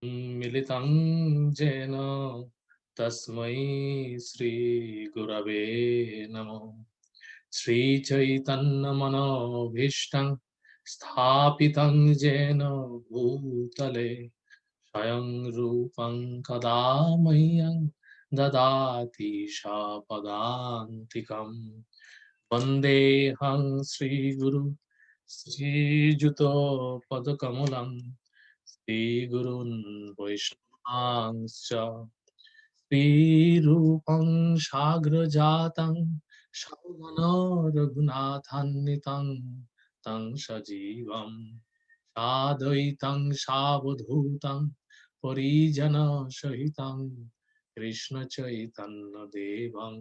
मिलितं येन तस्मै श्रीगुरवे नमः। श्रीचैतन्यमनोभीष्टं स्थापितं येन भूतले स्वयं रूपं कदा मह्यं ददाति शापदान्तिकम्। वन्देऽहं श्रीगुरु श्रीयुतो पदकमलं श्रीगुरून् वैष्णवांश्च श्रीरूपं साग्रजातं सौगनो रघुनाथान्वितं तं सजीवं साद्वैतं सावधूतं परिजनसहितं कृष्णचैतन्यदेवं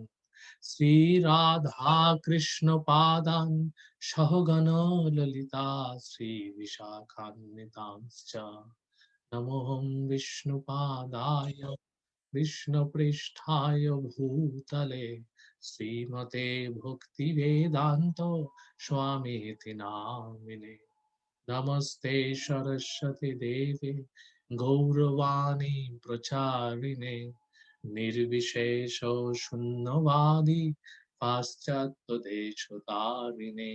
श्रीराधा कृष्णपादान् सहगण ललिता श्रीविशाखान्वितांश्च नमो विष्णुपादाय कृष्णपृष्ठाय भूतले श्रीमते भक्तिवेदान्त स्वामीति नामिने। नमस्ते सरस्वती देवे गौरवाणी प्रचारिणे निर्विशेष शून्यवादी पाश्चात्यदेशतारिणे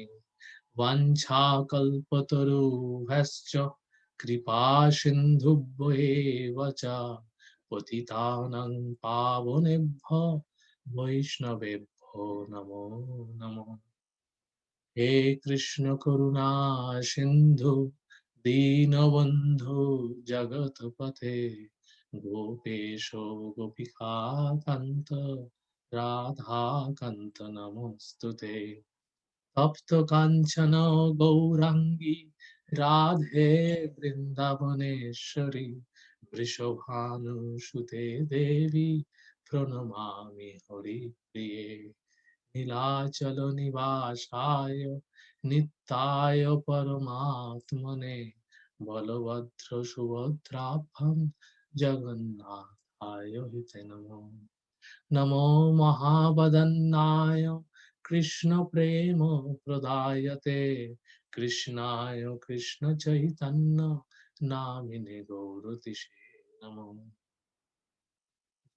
वाञ्छाकल्पतरुभ्यश्च कृपा सिन्धुभ्येव च पतितानां पावनेभ्यो वैष्णवेभ्यो नमो नमः। हे कृष्ण करुणा सिंधु दीनबंधु जगतपते गोपेश गोपिका कांत राधा कांत नमोस्तुते। तप्त कांचन गौरांगी राधे वृंदावनेश्वरी वृषभानुसुते देवी प्रणमामि हरिप्रिये। नीलाचल निवासाय नित्याय परमात्मने बलभद्र सुभद्राभ्यां जगन्नाथाय हिते नमो। नमो महावदन्नाय कृष्ण प्रेम प्रदायते कृष्णाय कृष्ण चैतन्य नामिने गौरतिषे नमो।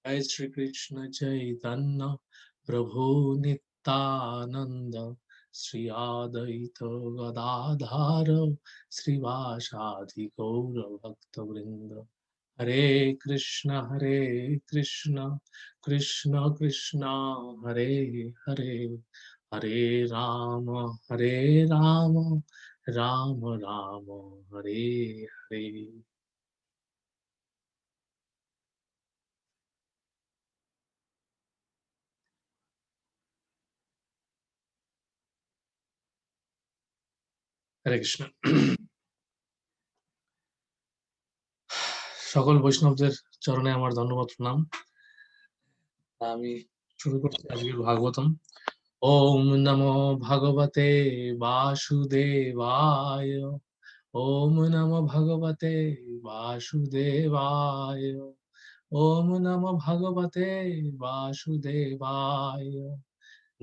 जय श्री कृष्ण चैतन्य प्रभु नित्यानंद श्री अद्वैत गदाधर श्रीवासादि गौर भक्त वृंद। हरे कृष्ण कृष्ण कृष्ण हरे हरे हरे राम राम राम राम हरे हरे। হরে কৃষ্ণ। সকল বৈষ্ণবদের চরণে আমার ধন্যবাদ প্রণাম। আমি শুরু করছি আজকের ভাগবতম। ওম নমো ভগবতে বাসুদেবায়। ওম নমো ভগবতে বাসুদেবায়। ওম নমো ভগবতে বাসুদেবায়।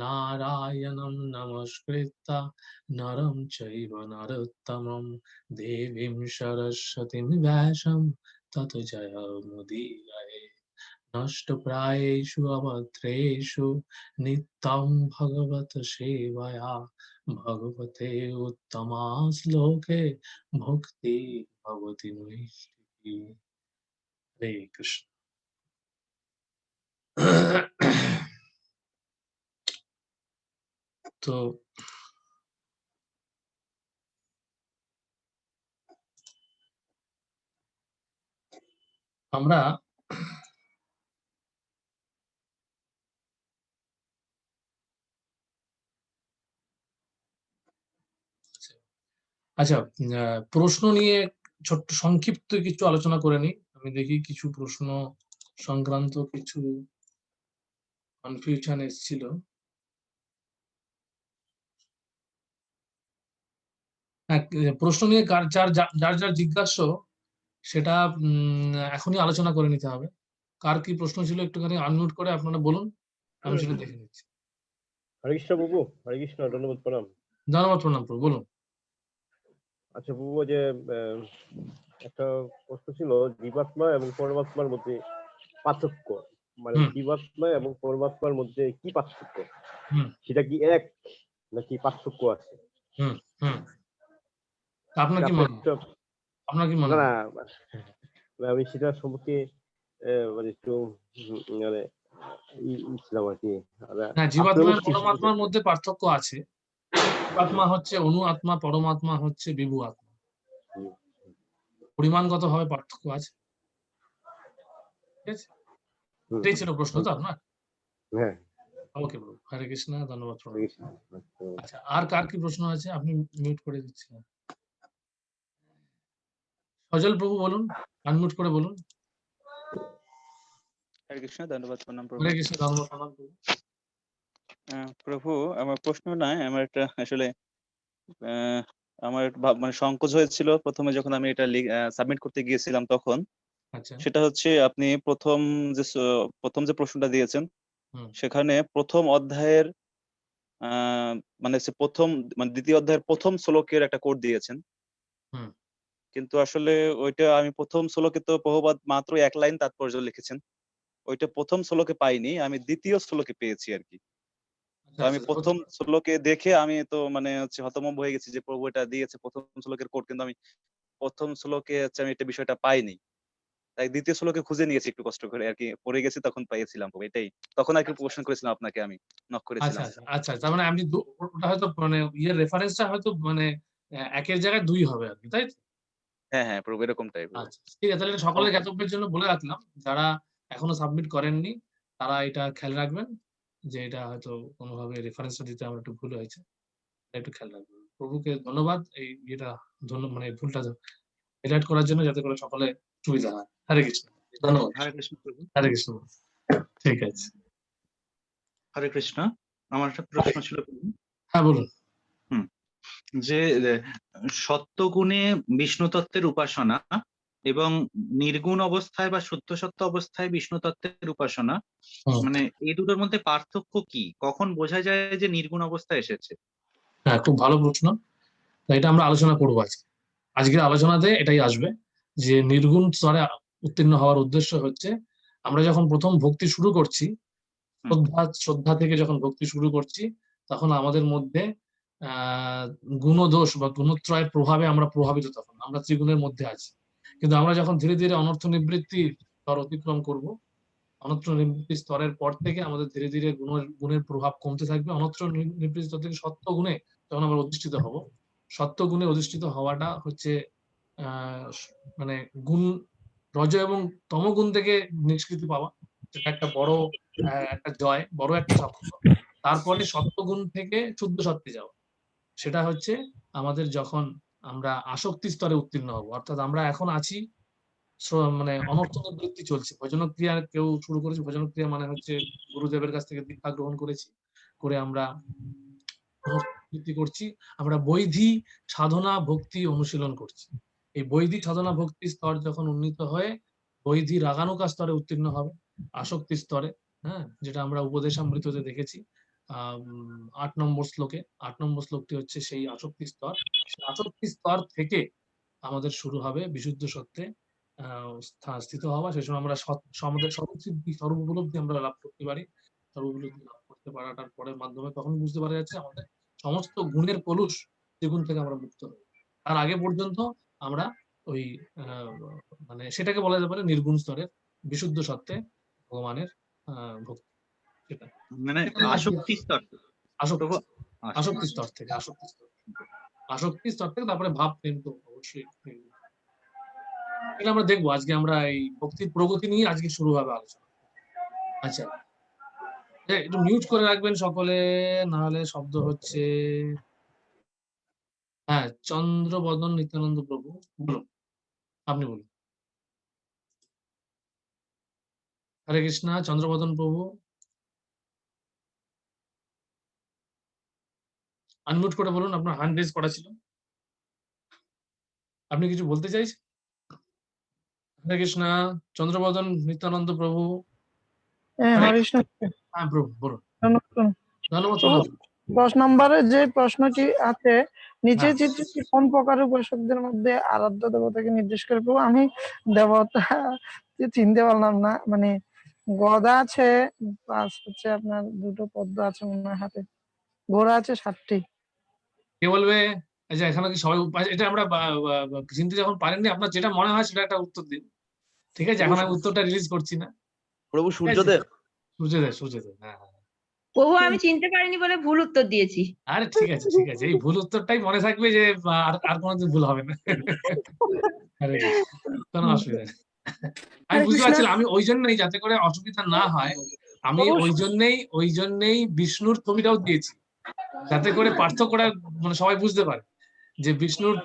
নারায়ণং নমস্কৃত্য নরং চৈব নরোত্তমং দেবীং সরস্বতীং ব্যাসং ততো জয়মুদীরয়ে। নষ্টপ্রায়েষু অভদ্রেষু নিত্যং ভগবত সেবয়া ভগবতে উত্তমা শ্লোকে ভক্তি ভবতি নৈষ্ঠিকী। হরে কৃষ্ণ। তো আমরা আচ্ছা প্রশ্ন নিয়ে ছোট্ট সংক্ষিপ্ত কিছু আলোচনা করে নিই। আমি দেখি কিছু প্রশ্ন সংক্রান্ত কিছু কনফিউশন এসেছিল। হ্যাঁ, প্রশ্ন নিয়ে যার যার জিজ্ঞাসা সেটা এখনই আলোচনা করে নিতে হবে। কার কি প্রশ্ন ছিল একটুখানি আনমিউট করে আপনারা বলুন, আমি সেটা দেখে নিচ্ছি। হরে কৃষ্ণ বাবু, হরে কৃষ্ণ, ধন্যবাদ, প্রণাম। ধন্যবাদ, প্রণাম প্রভু, বলুন। আচ্ছা বাবু, যে একটা প্রশ্ন ছিল জীবাত্মা এবং পরমাত্মার মধ্যে পার্থক্য, মানে হুম জীবাত্মা এবং পরমাত্মার মধ্যে কি পার্থক্য, হুম সেটা কি এক নাকি পার্থক্য আছে? হুম হুম তা আপনার কি আপনি মনে হয়? একটা আপনার কি মনে না হয়? না আমি সেটা সম্পর্কে মানে একটু মানে ছিলাম আর কি। হ্যাঁ, আপনার জীবাত্মা মধ্যে এবং কি পরমাত্মার মধ্যে পার্থক্য আছে। জীবাত্মা হচ্ছে অণু আত্মা, পরমাত্মা হচ্ছে বিভু আত্মা। পরিমাণগতভাবে পার্থক্য আছে। ঠিক আছে? হুম, এটাই ছিল প্রশ্ন হুম, তো আপনার? হ্যাঁ, ওকে প্রভু। হরে কৃষ্ণ, ধন্যবাদ প্রভু। ঠিক আছে। আচ্ছা, আর কার কি প্রশ্ন আছে? আপনি মিউট করে দিচ্ছিলেন। সজল প্রভু বলুন, আনমিউট করে বলুন। হরে কৃষ্ণ, ধন্যবাদ, প্রণাম প্রভু। হরে কৃষ্ণ, ধন্যবাদ প্রণাম প্রভু। প্রভু, আমার প্রশ্ন নয়, আমার একটা আসলে আহ, আমার মানে সংকোচ হয়েছিল প্রথমে যখন আমি এটা সাবমিট করতে গিয়েছিলাম তখন। আচ্ছা, সেটা হচ্ছে আপনি প্রথম যে প্রশ্নটা দিয়েছেন হুম, সেখানে প্রথম অধ্যায়ের আহ মানে মানে দ্বিতীয় অধ্যায়ের প্রথম শ্লোকের একটা কোড দিয়েছেন, হুম। কিন্তু আসলে ওইটা আমি প্রথম শ্লোকে তো প্রভুপাদ মাত্র এক লাইন তাৎপর্য লিখেছেন। ওইটা প্রথম শ্লোকে পাইনি, আমি দ্বিতীয় শ্লোকে পেয়েছি আর কি। তো আচ্ছা, আমি আচ্ছা, প্রথম শ্লোকে দেখে আমি তো মানে হচ্ছে হতভম্ব হয়ে গেছি যে প্রভু এটা দিয়েছে প্রথম শ্লোকের কোড, কিন্তু আমি প্রথম শ্লোকে হচ্ছে আমি এটা বিষয়টা পাইনি। তাই দ্বিতীয় শ্লোকে খুঁজে নিয়েছি একটু কষ্ট করে আর কি, পড়ে গেছি তখন পেয়েছিলাম প্রভু, এটাই। তখন আর কি প্রশ্ন করেছিলাম আপনাকে, আমি নক আচ্ছা, করেছিলাম। আচ্ছা, আচ্ছা, তার মানে আপনি ওটা হয়তো মানে ইয়ের রেফারেন্সটা হয়তো মানে একের জায়গায় 2 হবে আর কি, তাই তো? হ্যাঁ হ্যাঁ প্রভু, এরকম টাইপ। আচ্ছা, ঠিক আছে। তাহলে এটা সকলের জ্ঞাতব্যের জন্য বলে রাখলাম। যারা এখনো সাবমিট করেননি, তারা এটা খেয়াল রাখবেন যে এটা হয়তো কোনোভাবে রেফারেন্সটা দিতে আমার একটু ভুল হয়েছে। একটু খেয়াল রাখবেন। প্রভুকে ধন্যবাদ এই ইয়েটা মানে ভুলটা হাইলাইট করার জন্য, যাতে করে সকলে সুবিধা হয়। হরে কৃষ্ণ। ধন্যবাদ। হরে কৃষ্ণ প্রভু। হরে কৃষ্ণ। ঠিক আছে। হরে কৃষ্ণ। আমার একটা প্রশ্ন ছিল প্রভু। হ্যাঁ, বলুন। হুম, যে সত্যগুণে বিষ্ণু তত্ত্বের উপাসনা এবং নির্গুণ অবস্থায় বা শুদ্ধ সত্য অবস্থায় বিষ্ণু তত্ত্বের উপাসনা, হুম। মানে এই দুটোর মধ্যে পার্থক্য কি? কখন বোঝা যায় যে নির্গুণ অবস্থা এসেছে? হ্যাঁ, খুব ভালো প্রশ্ন। তো এটা আমরা আলোচনা করবো আজকে। আজকের আলোচনাতে এটাই আসবে যে নির্গুণ স্তরে উত্তীর্ণ হওয়ার উদ্দেশ্য হচ্ছে, আমরা যখন প্রথম ভক্তি শুরু করছি, শ্রদ্ধা থেকে যখন ভক্তি শুরু করছি, তখন আমাদের মধ্যে আহ গুণদোষ বা গুণত্রয়ের প্রভাবে আমরা প্রভাবিত, তখন আমরা ত্রিগুণের মধ্যে আছি। কিন্তু আমরা যখন ধীরে ধীরে অনর্থ নিবৃত্তির স্তর অতিক্রম করব, অনর্থ নিবৃত্তি স্তরের পর থেকে আমাদের ধীরে ধীরে গুণের প্রভাব কমতে থাকবে। অনর্থ নিবৃত্তি স্তর থেকে সত্য গুণে যখন আমরা অধিষ্ঠিত হব, সত্য গুণে অধিষ্ঠিত হওয়াটা হচ্ছে আহ মানে গুণ, রজ এবং তমগুণ থেকে নিষ্কৃতি পাওয়া, সেটা একটা বড় একটা জয়, বড় একটা সাফল্য। তারপরে সত্যগুণ থেকে শুদ্ধ সত্যে যাওয়া, সেটা হচ্ছে আমাদের যখন আমরা আসক্তি স্তরে উত্তীর্ণ হব। অর্থাৎ আমরা এখন আছি মানে অনর্থ নিবৃত্তি চলছে, ভজনক্রিয়া কেউ শুরু করেছে। ভজনক্রিয়া মানে হচ্ছে গুরুদেবের কাছ থেকে দীক্ষা গ্রহণ করেছি, করে আমরা অনর্থ নিবৃত্তি করছি। আমরা বৈধি সাধনা ভক্তি অনুশীলন করছি। এই বৈদিক সাধনা ভক্তি স্তর যখন উন্নীত হয়ে বৈধি রাগানুকা স্তরে উত্তীর্ণ হবে, আসক্তি স্তরে, হ্যাঁ, যেটা আমরা উপদেশামৃততে দেখেছি 8 নম্বর শ্লোকে। 8 নম্বর শ্লোকটি হচ্ছে সেই আসক্তি স্তর। সেই আসক্তি স্তর থেকে আমাদের শুরু হবে বিশুদ্ধ সত্ত্বে স্থিত হওয়া। সেই সময় আমরা আমাদের সর্বসিদ্ধি, সর্ব উপলব্ধি আমরা লাভ করতে পারি। সর্ব উপলব্ধি লাভ করতে পারাটার পরের মাধ্যমে তখন বুঝতে পারা যাচ্ছে আমাদের সমস্ত গুণের কলুষ, ত্রিগুণ থেকে আমরা মুক্ত হই। তার আগে পর্যন্ত আমরা ওই আহ, মানে সেটাকে বলা যেতে পারে নির্গুণ স্তরের বিশুদ্ধ সত্ত্বে ভগবানের ভক্তি। সেটা মানে আসক্তি স্তর। আসক্তি প্রভু, আসক্তি স্তর থেকে, আসক্তি স্তর থেকে তারপরে ভাব প্রেম তো অবশ্যই। এটা আমরা দেখবো আজকে। আমরা এই ভক্তির প্রগতি নিয়ে আজকে শুরু হবে আলোচনা। আচ্ছা, একটু মিউট করে রাখবেন সকলে, না হলে শব্দ হচ্ছে। হ্যাঁ, চন্দ্রবদন নিত্যানন্দ প্রভু বলুন, আপনি বলুন। হরে কৃষ্ণা, চন্দ্রবদন প্রভু আনমিউট করে বলুন, আপনার হ্যান্ড রেজ করা ছিল, আপনি কিছু বলতে চাইছেন? হরে কৃষ্ণা, চন্দ্রবদন নিত্যানন্দ প্রভু। হরে কৃষ্ণ। হ্যাঁ প্রভু বলুন। ধন্যবাদ। ধন্যবাদ প্রভু, প্রণাম। 10 নম্বরে যে প্রশ্নটি আছে, নিচের হ্যাঁ। চিত্রটি কোন প্রকার উপাসকদের মধ্যে আরাধ্য দেবতাকে নির্দেশ করে? প্রভু আমি দেবতা চিনতে পারলাম না, মানে গদা আছে, প্লাস হচ্ছে আপনার দুটো পদ্ম আছে মনে হয় হাতে, ঘোড়া আছে 7টি। কে বলবে? আচ্ছা, এখানে কি সবাই এটা আমরা চিনতে যখন পারেননি, আপনার যেটা মনে হয় সেটা একটা উত্তর দিন, ঠিক আছে? এখন আমি উত্তরটা রিলিজ করছি না। প্রভু ঠিক আছে? সূর্যদেব। সূর্যদেব, সূর্যদেব, হ্যাঁ হ্যাঁ। প্রভু আমি চিনতে পারিনি বলে ভুল উত্তর দিয়েছি। আরে ঠিক আছে, ঠিক আছে, এই ভুল উত্তরটাই মনে থাকবে, যে আর আর কোনোদিন ভুল হবে না। আরে কোনো অসুবিধা নেই। আমি হরে বুঝতে কৃষ্ণ। পারছিলাম, আমি ওই জন্যই, যাতে করে অসুবিধা না হয়, আমি ওই জন্যই বিষ্ণুর ছবিটাও দিয়েছি, যাতে করে পার্থক্যটা মানে সবাই বুঝতে পারে যে বিষ্ণুর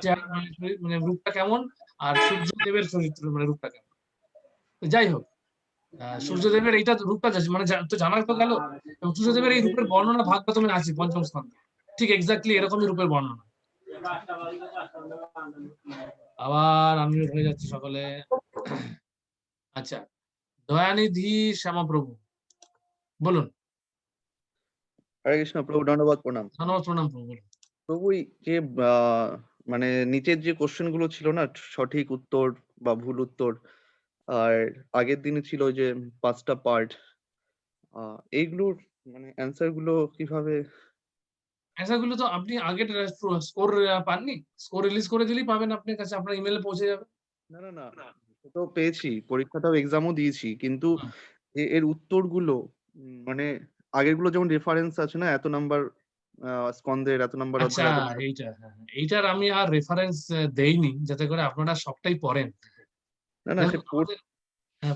মানে রূপটা কেমন, আর সূর্যদেবের চরিত্র মানে রূপটা কেমন। তো যাই হোক, সূর্যদেবের এইটা রূপটা মানে তো জানা তো গেল, এবং সূর্যদেবের এই রূপের বর্ণনা ভাগবতমে আছে 5ম স্কন্ধে, ঠিক এক্স্যাক্টলি এরকমই রূপের বর্ণনা। আবার আনমিউট হয়ে যাচ্ছে সকলে। আচ্ছা, দয়ানিধি শ্যামাপ্রভু বলুন। হরে কৃষ্ণ প্রভু, দণ্ডবাদ প্রণাম। ধন্যবাদ, প্রণাম প্রভু, বলুন। প্রভু এই যে মানে নিচের যে কোশ্চেন গুলো ছিল না, সঠিক উত্তর বা ভুল উত্তর, আর আগের দিনে ছিল যে 5টা পার্ট, এইগুলোর মানে অ্যান্সার গুলো কিভাবে? অ্যান্সার গুলো তো আপনি আগের স্কোর পাননি, স্কোর রিলিজ করে দিলেই পাবেন, আপনার কাছে আপনার ইমেলে পৌঁছে যাবে। না না না, তো পেয়েছি, পরীক্ষাটাও এক্সামও দিয়েছি, কিন্তু হুম। এর উত্তরগুলো মানে আগের গুলো যেমন রেফারেন্স আছে না, এত নাম্বার স্কন্ধের, এত নাম্বার আচ্ছা, অধ্যায়, এত number- এইটার আমি আর রেফারেন্স দেইনি, যাতে করে আপনারা সবটাই পড়েন। না না, সে দেখুন, আমাদের,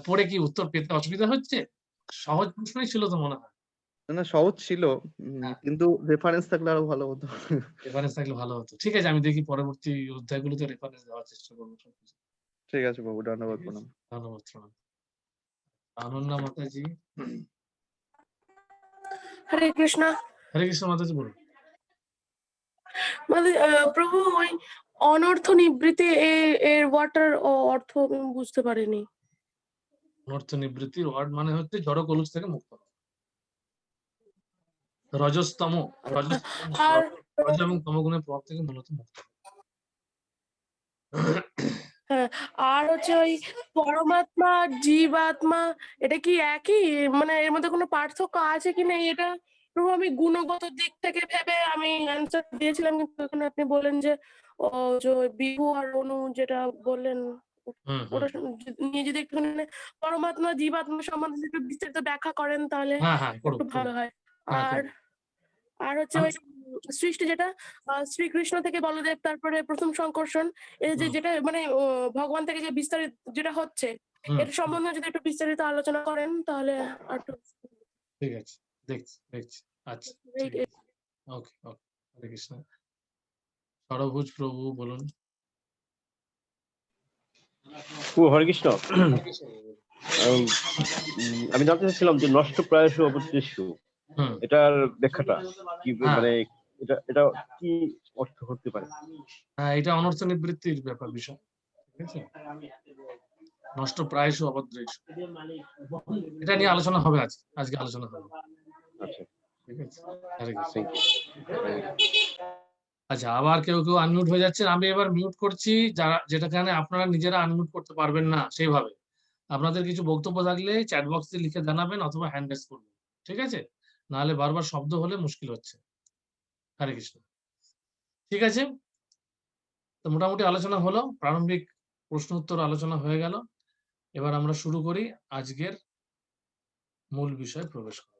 পড়ে কি উত্তর পেতে অসুবিধা হচ্ছে? সহজ প্রশ্নই ছিল তো মনে হয়। না সহজ ছিল, হ্যাঁ। কিন্তু রেফারেন্স থাকলে আরো ভালো হতো। রেফারেন্স থাকলে ভালো হতো। ঠিক আছে, আমি দেখি পরবর্তী অধ্যায়গুলোতে রেফারেন্স দেওয়ার চেষ্টা করবো। ঠিক আছে বাবু, ধন্যবাদ প্রণাম। ধন্যবাদ, প্রণাম। আনন্যা মাতাজি। হরে কৃষ্ণ। হরে কৃষ্ণ মাতাজি, বলুন। মানে প্রভু ওই অনর্থ নিবৃত্তি এর ওয়াটার অর্থ আমি বুঝতে পারিনি। অনর্থ নিবৃত্তির ওয়ার্ড মানে হচ্ছে জড় কলুষ থেকে মুক্ত হওয়া। রজস্তম, আর রজ এবং তমগুণের প্রভাব থেকে মূলত মুক্ত হওয়া। হ্যাঁ, আর হচ্ছে ওই পরমাত্মা আর জীবাত্মা, এটা কি একই? মানে এর মধ্যে কোনো পার্থক্য আছে কি নেই? এটা প্রভু আমি গুণগত দিক থেকে ভেবে আমি অ্যান্সার দিয়েছিলাম, কিন্তু এখানে আপনি বললেন যে যে বিভু আর অনু যেটা বললেন হুম, হুম। ওটা নিয়ে যদি একটু পরমাত্মা জীবাত্মা সম্বন্ধে একটু বিস্তারিত ব্যাখ্যা করেন তাহলে হ্যাঁ হ্যাঁ, করুন, একটু ভালো হয়। হ্যাঁ, আর করুন। আর হচ্ছে ওই সৃষ্টি যেটা শ্রীকৃষ্ণ থেকে বলদেব, তারপরে প্রথম সংকর্ষণ, এই যে হুম, যেটা মানে ভগবান থেকে যে বিস্তারিত যেটা হচ্ছে, হুম, এর সম্বন্ধে যদি একটু বিস্তারিত আলোচনা করেন তাহলে আর একটু ঠিক আছে, দেখছি। আচ্ছা, ঠিক আছে। ওকে, হরে কৃষ্ণ। ষড়ভুজ প্রভু, বলুন। হরে কৃষ্ণ। আমি জানতে চাচ্ছিলাম যে নষ্ট প্রায়শ অবদৃশ্য, হুম। এটার ব্যাখ্যাটা কি, হ্যাঁ। মানে এটা কি অর্থ হতে পারে? হ্যাঁ, এটা অনর্থ নিবৃত্তির ব্যাপার বিষয়, ঠিক আছে? নষ্ট প্রায়শ অভদ্রেশ, এটা নিয়ে আলোচনা হবে আজকে আলোচনা হবে। আচ্ছা, ঠিক আছে, হরে কৃষ্ণ। Thank you. আচ্ছা, আবার কেউ আনমিউট হয়ে যাচ্ছেন, আমি এবার মিউট করছি, যারা যেটা কারণে আপনারা নিজেরা আনমিউট করতে পারবেন না সেইভাবে। আপনাদের কিছু বক্তব্য থাকলে চ্যাট বক্সে লিখে জানাবেন অথবা হ্যান্ড রেজ করবেন, ঠিক আছে? নাহলে বারবার শব্দ হলে মুশকিল হচ্ছে। হরে কৃষ্ণ। ঠিক আছে, তো মোটামুটি আলোচনা হলো, প্রারম্ভিক প্রশ্ন উত্তর আলোচনা হয়ে গেল। এবার আমরা শুরু করি আজকের মূল বিষয়ে প্রবেশ করা।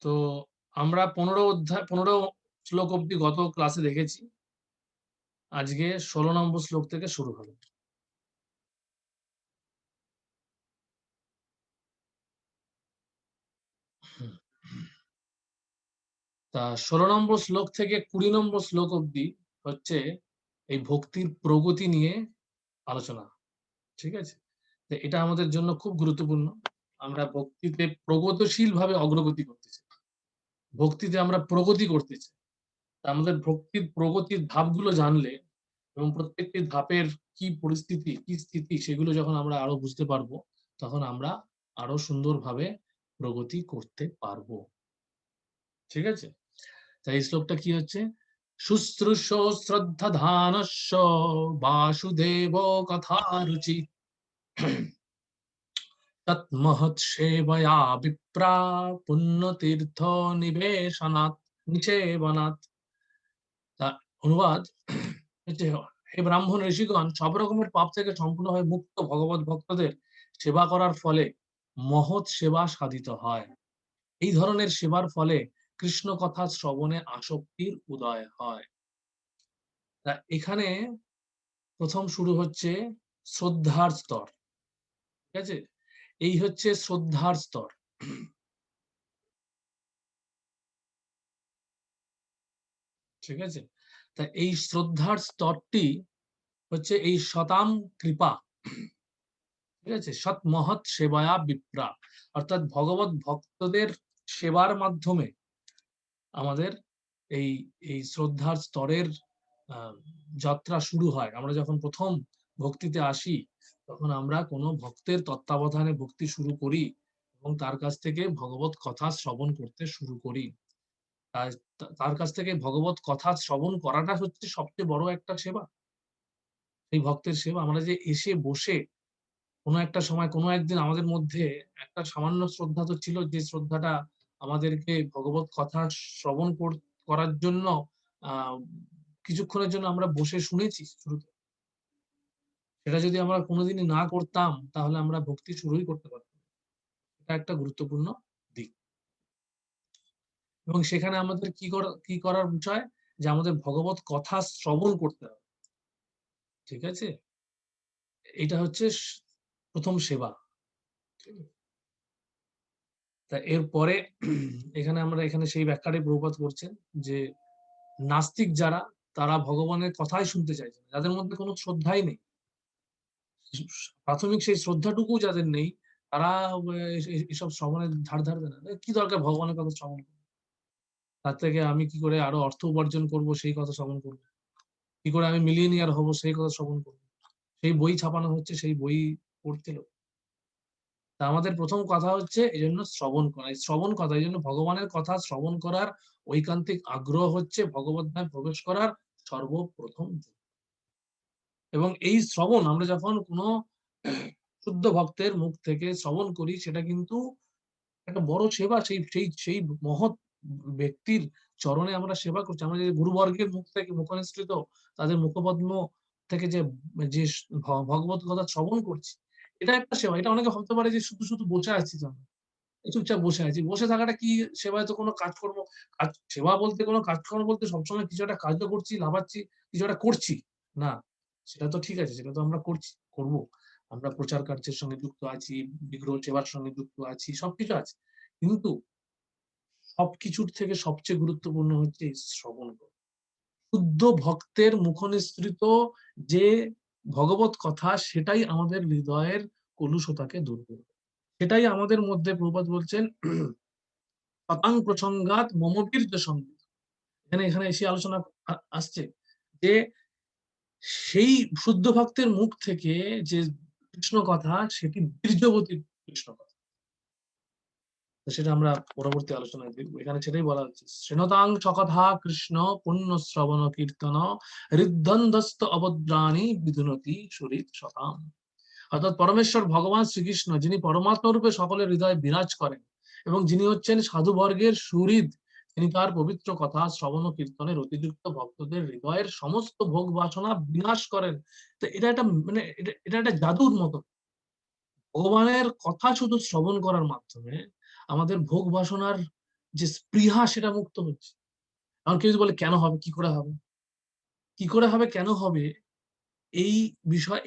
তো আমরা 15 শ্লোক অব্দি গত ক্লাসে দেখেছি, আজকে 16 নম্বর শ্লোক থেকে শুরু হলো। তা 16 নম্বর শ্লোক থেকে 20 নম্বর শ্লোক অব্দি হচ্ছে এই ভক্তির প্রগতি নিয়ে আলোচনা, ঠিক আছে? তো এটা আমাদের জন্য খুব গুরুত্বপূর্ণ। আমরা ভক্তিতে প্রগতিশীল ভাবে অগ্রগতি করতে চাই, ভক্তিতে আমরা প্রগতি করতে চাই। তা আমাদের ভক্তির প্রগতির ধাপগুলো জানলে এবং প্রত্যেকটি ধাপের কি পরিস্থিতি, কি স্থিতি, সেগুলো যখন আমরা আরো বুঝতে পারবো, তখন আমরা আরো সুন্দরভাবে প্রগতি করতে পারবো। ঠিক আছে? তাই এই শ্লোকটা কি হচ্ছে? শুশ্রূষ শ্রদ্ধাধানস্য বাসুদেব কথা রুচি তৎমহৎ সেবয়া বিপ্রা পুণ্যতীর্থ নিষেবনাৎ। তা অনুবাদ হচ্ছে, হে ব্রাহ্মণ ঋষিগণ, সব রকমের পাপ থেকে সম্পূর্ণভাবে মুক্ত ভগবত ভক্তদের সেবা করার ফলে মহৎ সেবা সাধিত হয়। এই ধরনের সেবার ফলে কৃষ্ণ কথা শ্রবণে আসক্তির উদয় হয়। তা এখানে প্রথম শুরু হচ্ছে শ্রদ্ধার স্তর। ঠিক আছে? এই হচ্ছে শ্রদ্ধার স্তর। ঠিক আছে? তা এই শ্রদ্ধার স্তরটি হচ্ছে এই শতাম কৃপা। ঠিক আছে? সৎ মহৎ সেবায়া বিপ্রা, অর্থাৎ ভগবত ভক্তদের সেবার মাধ্যমে আমাদের এই এই শ্রদ্ধার স্তরের যাত্রা শুরু হয়। আমরা যখন প্রথম ভক্তিতে আসি, তখন আমরা কোনো ভক্তের তত্ত্বাবধানে ভক্তি শুরু করি এবং তার কাছ থেকে ভগবত কথা শ্রবণ করতে শুরু করি। তার কাছ থেকে ভগবত কথা শ্রবণ করাটা হচ্ছে সবচেয়ে বড় একটা সেবা। এই ভক্তের সেবা। আমরা যে এসে বসে কোনো একটা সময় কোনো একদিন আমাদের মধ্যে একটা সামান্য শ্রদ্ধা তো ছিল, যে শ্রদ্ধাটা আমাদেরকে ভগবত কথা শ্রবণ করার জন্য কিছুক্ষণের জন্য আমরা বসে শুনেছি শুরুতে। সেটা যদি আমরা কোনোদিনই না করতাম, তাহলে আমরা ভক্তি শুরুই করতে পারতাম। এটা একটা গুরুত্বপূর্ণ দিক। এবং সেখানে আমাদের কি করার বিষয়, যে আমাদের ভগবত কথা শ্রবণ করতে হবে। ঠিক আছে? এটা হচ্ছে প্রথম সেবা। তা এরপরে এখানে সেই ব্যাখ্যাটাই প্রভুপাদ করছেন, যে নাস্তিক যারা, তারা ভগবানের কথাই শুনতে চাইছে না, যাদের মধ্যে কোনো শ্রদ্ধাই নেই, প্রাথমিক সেই শ্রদ্ধাটুকু যাদের নেই, তারা এসব শ্রবণের ধার দেয় না। কি দরকার ভগবানের কথা শ্রবণ করবো? তার থেকে আমি কি করে আরো অর্থ উপার্জন করব সেই কথা শ্রবণ করবো, কি করে আমি মিলিয়নিয়ার হব সেই কথা শ্রবণ করবো। সেই বই ছাপানো হচ্ছে, সেই বই পড়তে লোক। তা আমাদের প্রথম কথা হচ্ছে এই জন্য শ্রবণ করা, এই শ্রবণ কথা, এই জন্য ভগবানের কথা শ্রবণ করার ঐকান্তিক আগ্রহ হচ্ছে ভগবত ধামে প্রবেশ করার সর্বপ্রথম। এবং এই শ্রবণ আমরা যখন কোনো শুদ্ধ ভক্তের মুখ থেকে শ্রবণ করি, সেটা কিন্তু একটা বড় সেবা। সেই সেই সেই মহৎ ব্যক্তির চরণে আমরা সেবা করছি। আমরা যে গুরুবর্গের মুখ থেকে মুখনিসৃত তাদের মুখপদ্ম থেকে যে যে ভগবত কথা শ্রবণ করছি, এটা একটা সেবা। এটা অনেকে ভাবতে পারে যে শুধু শুধু বসে আছি, চুপচাপ বসে আছি। বসে থাকাটা কি সেবায়? তো কোনো কাজকর্ম, সেবা বলতে কোনো কাজকর্ম বলতে সবসময় কিছু একটা কাজ করছি, লাভাচ্ছি, কিছু একটা করছি না। সেটা তো ঠিক আছে, সেটা তো আমরা করছি, করবো। আমরা প্রচার কার্যের সঙ্গে যুক্ত আছি, বিগ্রহ সেবার সঙ্গে যুক্ত আছি, সবকিছু আছে। কিন্তু সবকিছুর থেকে সবচেয়ে গুরুত্বপূর্ণ হচ্ছে এই শ্রবণ করা। শুদ্ধ ভক্তের মুখনিসৃত যে ভগবত কথা, সেটাই আমাদের হৃদয়ের কলুষতাকে দূর করবে। সেটাই আমাদের মধ্যে, প্রভুপাদ বলছেন, শতাং প্রসঙ্গাত মম বীর্য সংবিত। এখানে এসে আলোচনা আসছে যে সেই শুদ্ধ ভক্তের মুখ থেকে যে কৃষ্ণ কথা, সেটি বীর্যবতী কৃষ্ণ কথা। সেটা আমরা পরবর্তী আলোচনায় দেখবো। এখানে সেটাই বলা হচ্ছে, শ্রেণতাং সকথা কৃষ্ণ পুণ্য শ্রবণ কীর্তন হৃদন্ধস্ত অবদ্রাণী বিধুনতি সুরিত শতাম। অর্থাৎ পরমেশ্বর ভগবান শ্রীকৃষ্ণ, যিনি পরমাত্মা রূপে সকলের হৃদয়ে বিরাজ করেন এবং যিনি হচ্ছেন সাধুবর্গের সুহৃদ, তিনি তার পবিত্র কথা শ্রবণ ও কীর্তনের অতিযুক্ত ভক্তদের হৃদয়ের সমস্ত ভোগ বাসনা বিনাশ করেন। তো এটা একটা এটা একটা জাদুর মতো। ভগবানের কথা শুধু শ্রবণ করার মাধ্যমে আমাদের ভোগ বাসনার যে স্পৃহা, সেটা মুক্ত হচ্ছে। কারণ কেউ যদি বলে কেন হবে, কি করে হবে, কি করে হবে, কেন হবে, এই বিষয়,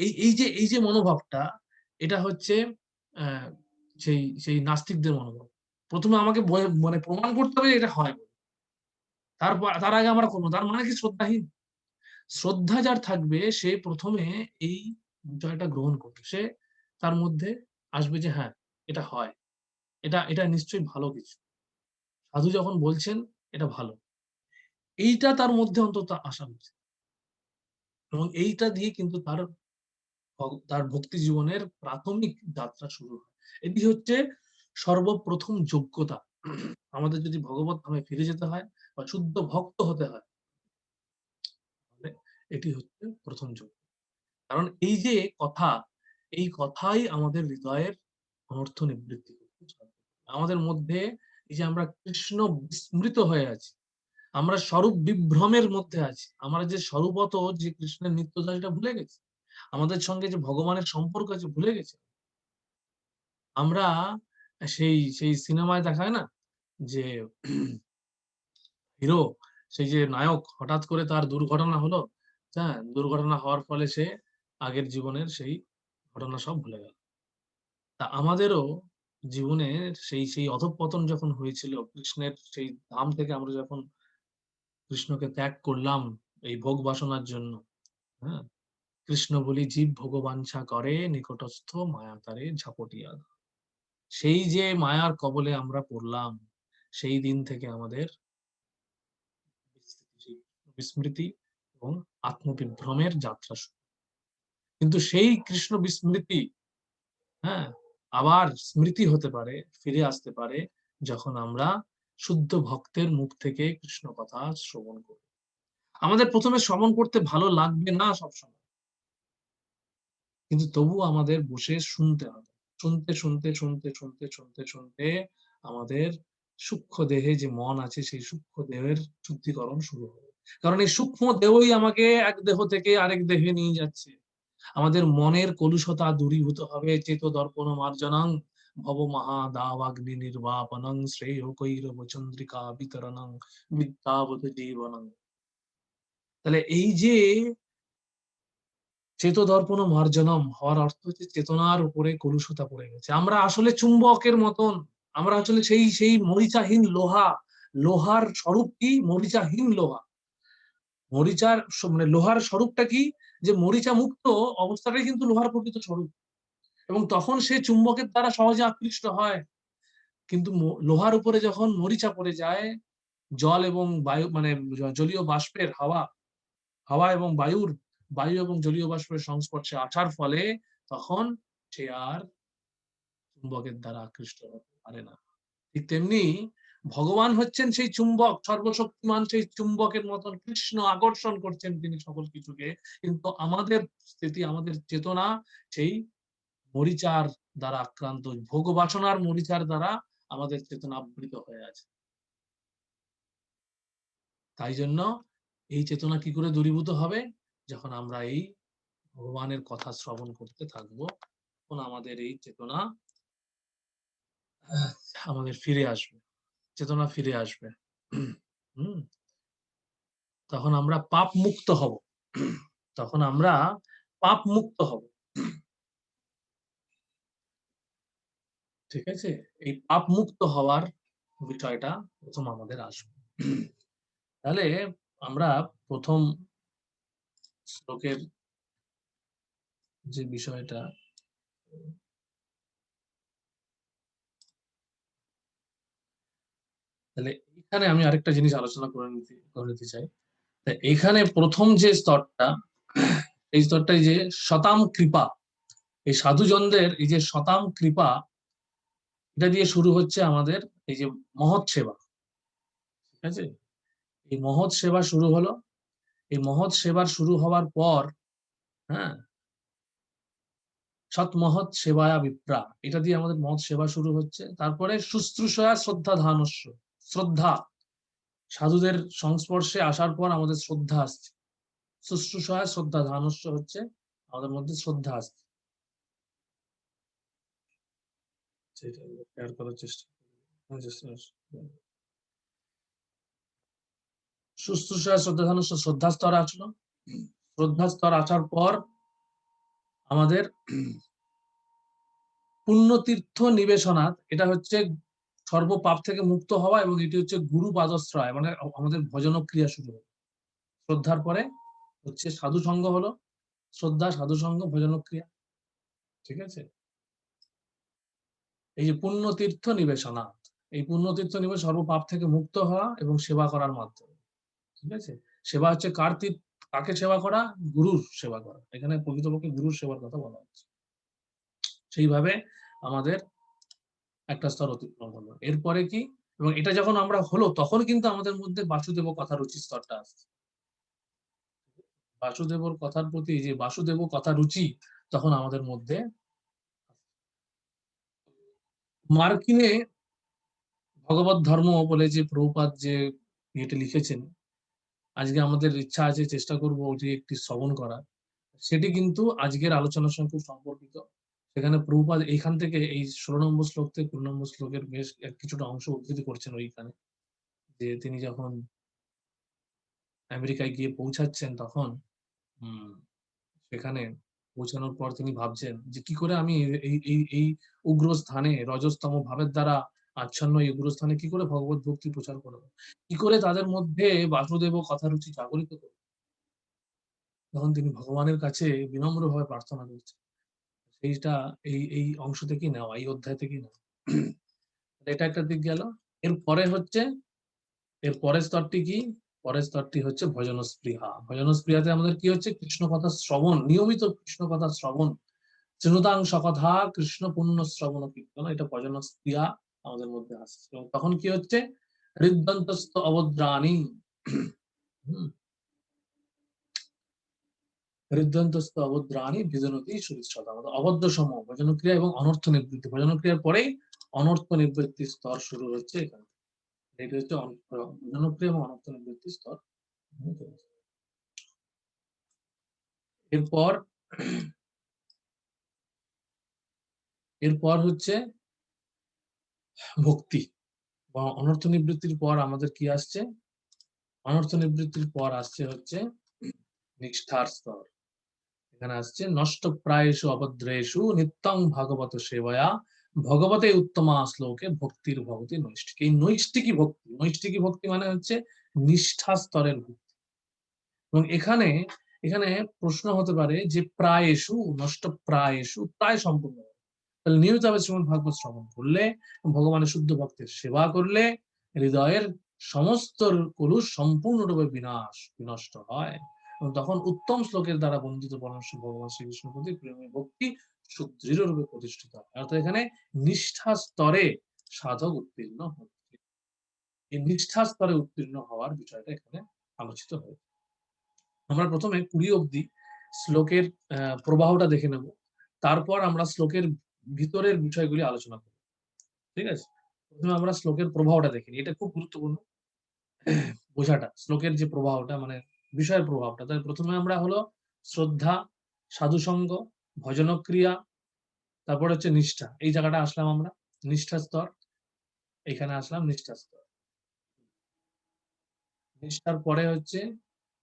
এই যে মনোভাবটা, এটা হচ্ছে সেই সেই নাস্তিকদের মনোভাব। প্রথমে আমাকে মানে প্রমাণ করতে হবে এটা হয়, তার আগে আমরা করবো। তার মানে কি? শ্রদ্ধাহীন। শ্রদ্ধা যার থাকবে, সে প্রথমে এই বিষয়টা গ্রহণ করবে। সে তার মধ্যে আসবে যে হ্যাঁ, এটা হয়, এটা এটা নিশ্চয়ই ভালো কিছু। সাধু যখন বলছেন এটা ভালো, এইটা তার মধ্যে অন্তত আসা উচিত। এবং এইটা দিয়ে কিন্তু তার ভক্তি জীবনের প্রাথমিক যাত্রা শুরু হয়। এটি হচ্ছে সর্বপ্রথম যোগ্যতা। আমাদের যদি ভগবত ধামে ফিরে যেতে হয় বা শুদ্ধ ভক্ত হতে হয়, তাহলে এটি হচ্ছে প্রথম যোগ্যতা। কারণ এই যে কথা, এই কথাই আমাদের হৃদয়ের অনর্থ নিবৃত্তি করতে সাহায্য করে। আমাদের মধ্যে এই যে আমরা কৃষ্ণ বিস্মৃত হয়ে আছি, আমরা স্বরূপ বিভ্রমের মধ্যে আছি, আমরা যে স্বরূপত যে কৃষ্ণের নিত্যতা সেটা ভুলে গেছি, আমাদের সঙ্গে যে ভগবানের সম্পর্ক আছে ভুলে গেছি। আমরা সেই সেই সিনেমায় দেখায় না যে হিরো, সেই যে নায়ক, হঠাৎ করে তার দুর্ঘটনা হলো, হ্যাঁ, দুর্ঘটনা হওয়ার ফলে সে আগের জীবনের সেই ঘটনা সব ভুলে গেল। তা আমাদেরও জীবনের সেই সেই অধঃপতন যখন হয়েছিল, কৃষ্ণের সেই ধাম থেকে আমরা যখন কৃষ্ণকে ত্যাগ করলাম এই ভোগ বাসনার জন্য, হ্যাঁ, কৃষ্ণ বলি জীব ভগবাঞ্ছা করে, নিকটস্থ মায়াকারে ঝাপটিয়া। সেই যে মায়ার কবলে আমরা পড়লাম, সেই দিন থেকে আমাদের বিস্মৃতি এবং আত্মবিভ্রমের যাত্রা শুরু। কিন্তু সেই কৃষ্ণ বিস্মৃতি, হ্যাঁ, আবার স্মৃতি হতে পারে, ফিরে আসতে পারে যখন আমরা শুদ্ধ ভক্তের মুখ থেকে কৃষ্ণ কথা শ্রবণ করি। আমাদের প্রথমে শ্রবণ করতে ভালো লাগবে না সবসময়, কিন্তু তবু আমাদের বসে শুনতে হবে। শুনতে শুনতে শুনতে শুনতে শুনতে শুনতে আমাদের সূক্ষ্ম দেহে যে মন আছে, সেই সূক্ষ্ম দেহের শুদ্ধিকরণ শুরু হবে। কারণ এই সূক্ষ্ম দেহই আমাকে এক দেহ থেকে আরেক দেহে নিয়ে যাচ্ছে। আমাদের মনের কলুষতা দূরীভূত হবে। চেত দর্পণ মার্জনং ভব মহা দাবাগ্নি নির্বাপনং শ্রেয় কৈরব চন্দ্রিকা বিতরণং বিদ্যাবত জীবনং। তাহলে এই যে চেত দর্পণ মার্জনম হওয়ার অর্থ হচ্ছে চেতনার উপরে কলুষতা পড়ে গেছে। আমরা আসলে চুম্বকের মতন, আমরা আসলে সেই সেই মরিচাহীন লোহা। লোহার স্বরূপ কি? মরিচাহীন লোহা। মরিচার মানে লোহার স্বরূপটা কি? যে মরিচা মুক্ত অবস্থাটাই কিন্তু লোহার প্রকৃত স্বরূপ। এবং তখন সে চুম্বকের দ্বারা সহজে আকৃষ্ট হয়। কিন্তু লোহার উপরে যখন মরিচা পড়ে যায়, জল এবং বায়ু মানে জলীয় বাষ্পের হাওয়া এবং বায়ু এবং জলীয় বাষ্পের সংস্পর্শে আসার ফলে তখন সে আর চুম্বকের দ্বারা আকৃষ্ট হতে পারে না। ঠিক তেমনি ভগবান হচ্ছেন সেই চুম্বক, সর্বশক্তিমান সেই চুম্বকের মতন কৃষ্ণ আকর্ষণ করছেন তিনি সকল কিছুকে। কিন্তু আমাদের স্থিতি, আমাদের চেতনা সেই মরিচার দ্বারা আক্রান্ত, ভোগ বাসনার মরিচার দ্বারা আমাদের চেতনা আবৃত হয়ে আছে। তাই জন্য এই চেতনা কি করে দূরীভূত হবে? যখন আমরা এই ভগবানের কথা শ্রবণ করতে থাকবো, তখন আমাদের এই চেতনা আমাদের ফিরে আসবে, চেতনা ফিরে আসবে। তখন আমরা পাপ মুক্ত হব, তখন আমরা পাপ মুক্ত হব। ঠিক আছে, এই পাপ মুক্ত হওয়ার বিষয়টা প্রথম আমাদের আসবে। তাহলে আমরা প্রথম শ্লোকের যে বিষয়টা, তাহলে এখানে আমি আরেকটা জিনিস আলোচনা করে নিতে চাই। এখানে প্রথম যে স্তরটা, এই স্তরটাই যে শতাম কৃপা, এই সাধুজনদের এই যে শতাম কৃপা, এটা দিয়ে শুরু হচ্ছে আমাদের এই যে মহৎ সেবা। ঠিক আছে, এই মহৎ সেবা শুরু হলো। এই মহৎ সেবার শুরু হওয়ার পর, হ্যাঁ, সৎ মহৎ সেবায়া বিপ্রা, এটা দিয়ে আমাদের মহৎ সেবা শুরু হচ্ছে। তারপরে শুশ্রূষয়া শ্রদ্ধা ধানস্য, শ্রদ্ধা, সাধুদের সংস্পর্শে আসার পর আমাদের শ্রদ্ধা আসছে। শুশ্রূষয়া শ্রদ্ধা ধানস্য হচ্ছে আমাদের মধ্যে শ্রদ্ধা আসছে। সেটা শেয়ার করার চেষ্টা শুশ্রূষায় শ্রদ্ধা ধানুষ, শ্রদ্ধা স্তর আসলো। শ্রদ্ধা স্তর আসার পর আমাদের পুণ্যতীর্থ নিবেশনাথ, এটা হচ্ছে সর্বপাপ থেকে মুক্ত হওয়া, এবং এটি হচ্ছে গুরু পাদশ্রয়, মানে আমাদের ভজন ক্রিয়া শুরু হলো। শ্রদ্ধার পরে হচ্ছে সাধু সঙ্গ হলো, শ্রদ্ধা, সাধু সঙ্গ, ভজন ক্রিয়া। ঠিক আছে, এই যে পুণ্যতীর্থ নিবেশনাথ, এই পুণ্যতীর্থ নিবেশ সর্বপাপ থেকে মুক্ত হওয়া এবং সেবা করার মাধ্যমে। ঠিক আছে, সেবা হচ্ছে কাকে সেবা করা? গুরুর সেবা করা। এখানে প্রকৃতপক্ষে গুরুর সেবার কথা বলা হচ্ছে। সেইভাবে আমাদের একটা স্তর অতিক্রম হলো। এরপরে কি? এবং এটা যখন আমরা হলো তখন কিন্তু আমাদের মধ্যে বাসুদেব কথা রুচি স্তরটা আসছে। বাসুদেবর কথার প্রতি যে বাসুদেব কথা রুচি তখন আমাদের মধ্যে মার্কিনে ভগবত ধর্ম বলে যে প্রভুপাদ যে ইয়েটা লিখেছেন, আজকে আমাদের ইচ্ছা আছে, চেষ্টা করব ওটি একটি শ্রবণ করা। সেটি কিন্তু আজকের আলোচনার সঙ্গে খুব সম্পর্কিত। সেখানে প্রভুপাদ এইখান থেকে এই 16 নম্বর শ্লোক থেকে 20 নম্বর শ্লোকের বেশ কিছুটা অংশ উদ্ধৃতি করছেন ওইখানে, যে তিনি যখন আমেরিকায় গিয়ে পৌঁছাচ্ছেন তখন সেখানে পৌঁছানোর পর তিনি ভাবছেন যে কি করে আমি এই উগ্র স্থানে রজস্তম ভাবের দ্বারা আচ্ছন্ন এই উগ্র স্থানে কি করে ভগবত ভক্তি প্রচার করবো, কি করে তাদের মধ্যে বাসুদেব কথা রুচি জাগরিত করবো। তখন তিনি ভগবানের কাছে বিনম্রভাবে প্রার্থনা করছেন। সেইটা এই অংশ থেকেই নেওয়া, এই অধ্যায় থেকেই নেওয়া। এটা একটা দিক গেল। এর পরের স্তরটি কি? পরের স্তরটি হচ্ছে ভজন স্পৃহা। ভজন স্পৃহাতে আমাদের কি হচ্ছে? কৃষ্ণ কথা শ্রবণ, নিয়মিত কৃষ্ণ কথা শ্রবণ, শ্রীনুতাং সকথা কৃষ্ণ পুণ্য শ্রবণ কীর্তন, এটা ভজন স্পৃহা আমাদের মধ্যে আসছে। এবং তখন কি হচ্ছে? হৃদন্তস্থ অবদ্রাণী, হৃদন্তস্থ অবদ্রাণী বিজনতি সুরিচ্ছদা। আমাদের অবদ্ধ সম ভজন ক্রিয়া এবং অনর্থ নিবৃত্তি। ভজন ক্রিয়ার পরেই অনর্থ নিবৃত্তির স্তর শুরু হচ্ছে এখানে। এটা হচ্ছে জনপ্রিয় এবং অনর্থ নিবৃত্তি স্তর। এরপর হচ্ছে ভক্তি বা অনর্থ নিবৃত্তির পর আমাদের কি আসছে? অনর্থ নিবৃত্তির পর আসছে হচ্ছে নিষ্ঠার স্তর। এখানে আসছে নষ্ট প্রায়শু অভদ্রেষু নিত্যং ভাগবত সেবয়া ভগবতে উত্তমা শ্লোকে ভক্তির ভগতি নৈষ্ঠিক। এই নৈষ্ঠিকী ভক্তি, নৈষ্ঠিকী ভক্তি মানে হচ্ছে নিষ্ঠা স্তরের ভক্তি। এবং এখানে প্রশ্ন হতে পারে যে প্রায়শু, নষ্ট প্রায়শু, প্রায় সম্পূর্ণ। তাহলে নিয়মিতভাবে শ্রীমদ ভাগবত শ্রবণ করলে, ভগবানের শুদ্ধ ভক্তের সেবা করলে হৃদয়ের সমস্ত কলুষ সম্পূর্ণরূপে বিনষ্ট হয়। এবং তখন উত্তম শ্লোকের দ্বারা বন্দিত পরমেশ্বর ভগবান শ্রীকৃষ্ণের প্রতি প্রেমী ভক্তি সুদৃঢ় রূপে প্রতিষ্ঠিত হয়। অর্থাৎ এখানে নিষ্ঠা স্তরে সাধক উত্তীর্ণ হচ্ছে। এই নিষ্ঠা স্তরে উত্তীর্ণ হওয়ার বিষয়টা এখানে আলোচিত হয়েছে। আমরা প্রথমে 20 অবধি শ্লোকের প্রবাহটা দেখে নেব, তারপর আমরা শ্লোকের ভিতরের বিষয়গুলি আলোচনা করব। ঠিক আছে? প্রথমে আমরা শ্লোকের প্রবাহটা দেখে নিই, এটা খুব গুরুত্বপূর্ণ বোঝাটা, শ্লোকের যে প্রবাহটা মানে বিষয়ের প্রভাবটা। তাই প্রথমে আমরা হলো শ্রদ্ধা, সাধুসঙ্গ, ভজনক্রিয়া, তারপর হচ্ছে নিষ্ঠা। এই জায়গাটা আসলাম আমরা, নিষ্ঠা স্তর। এখানে আসলাম নিষ্ঠা স্তর। নিষ্ঠার পরে হচ্ছে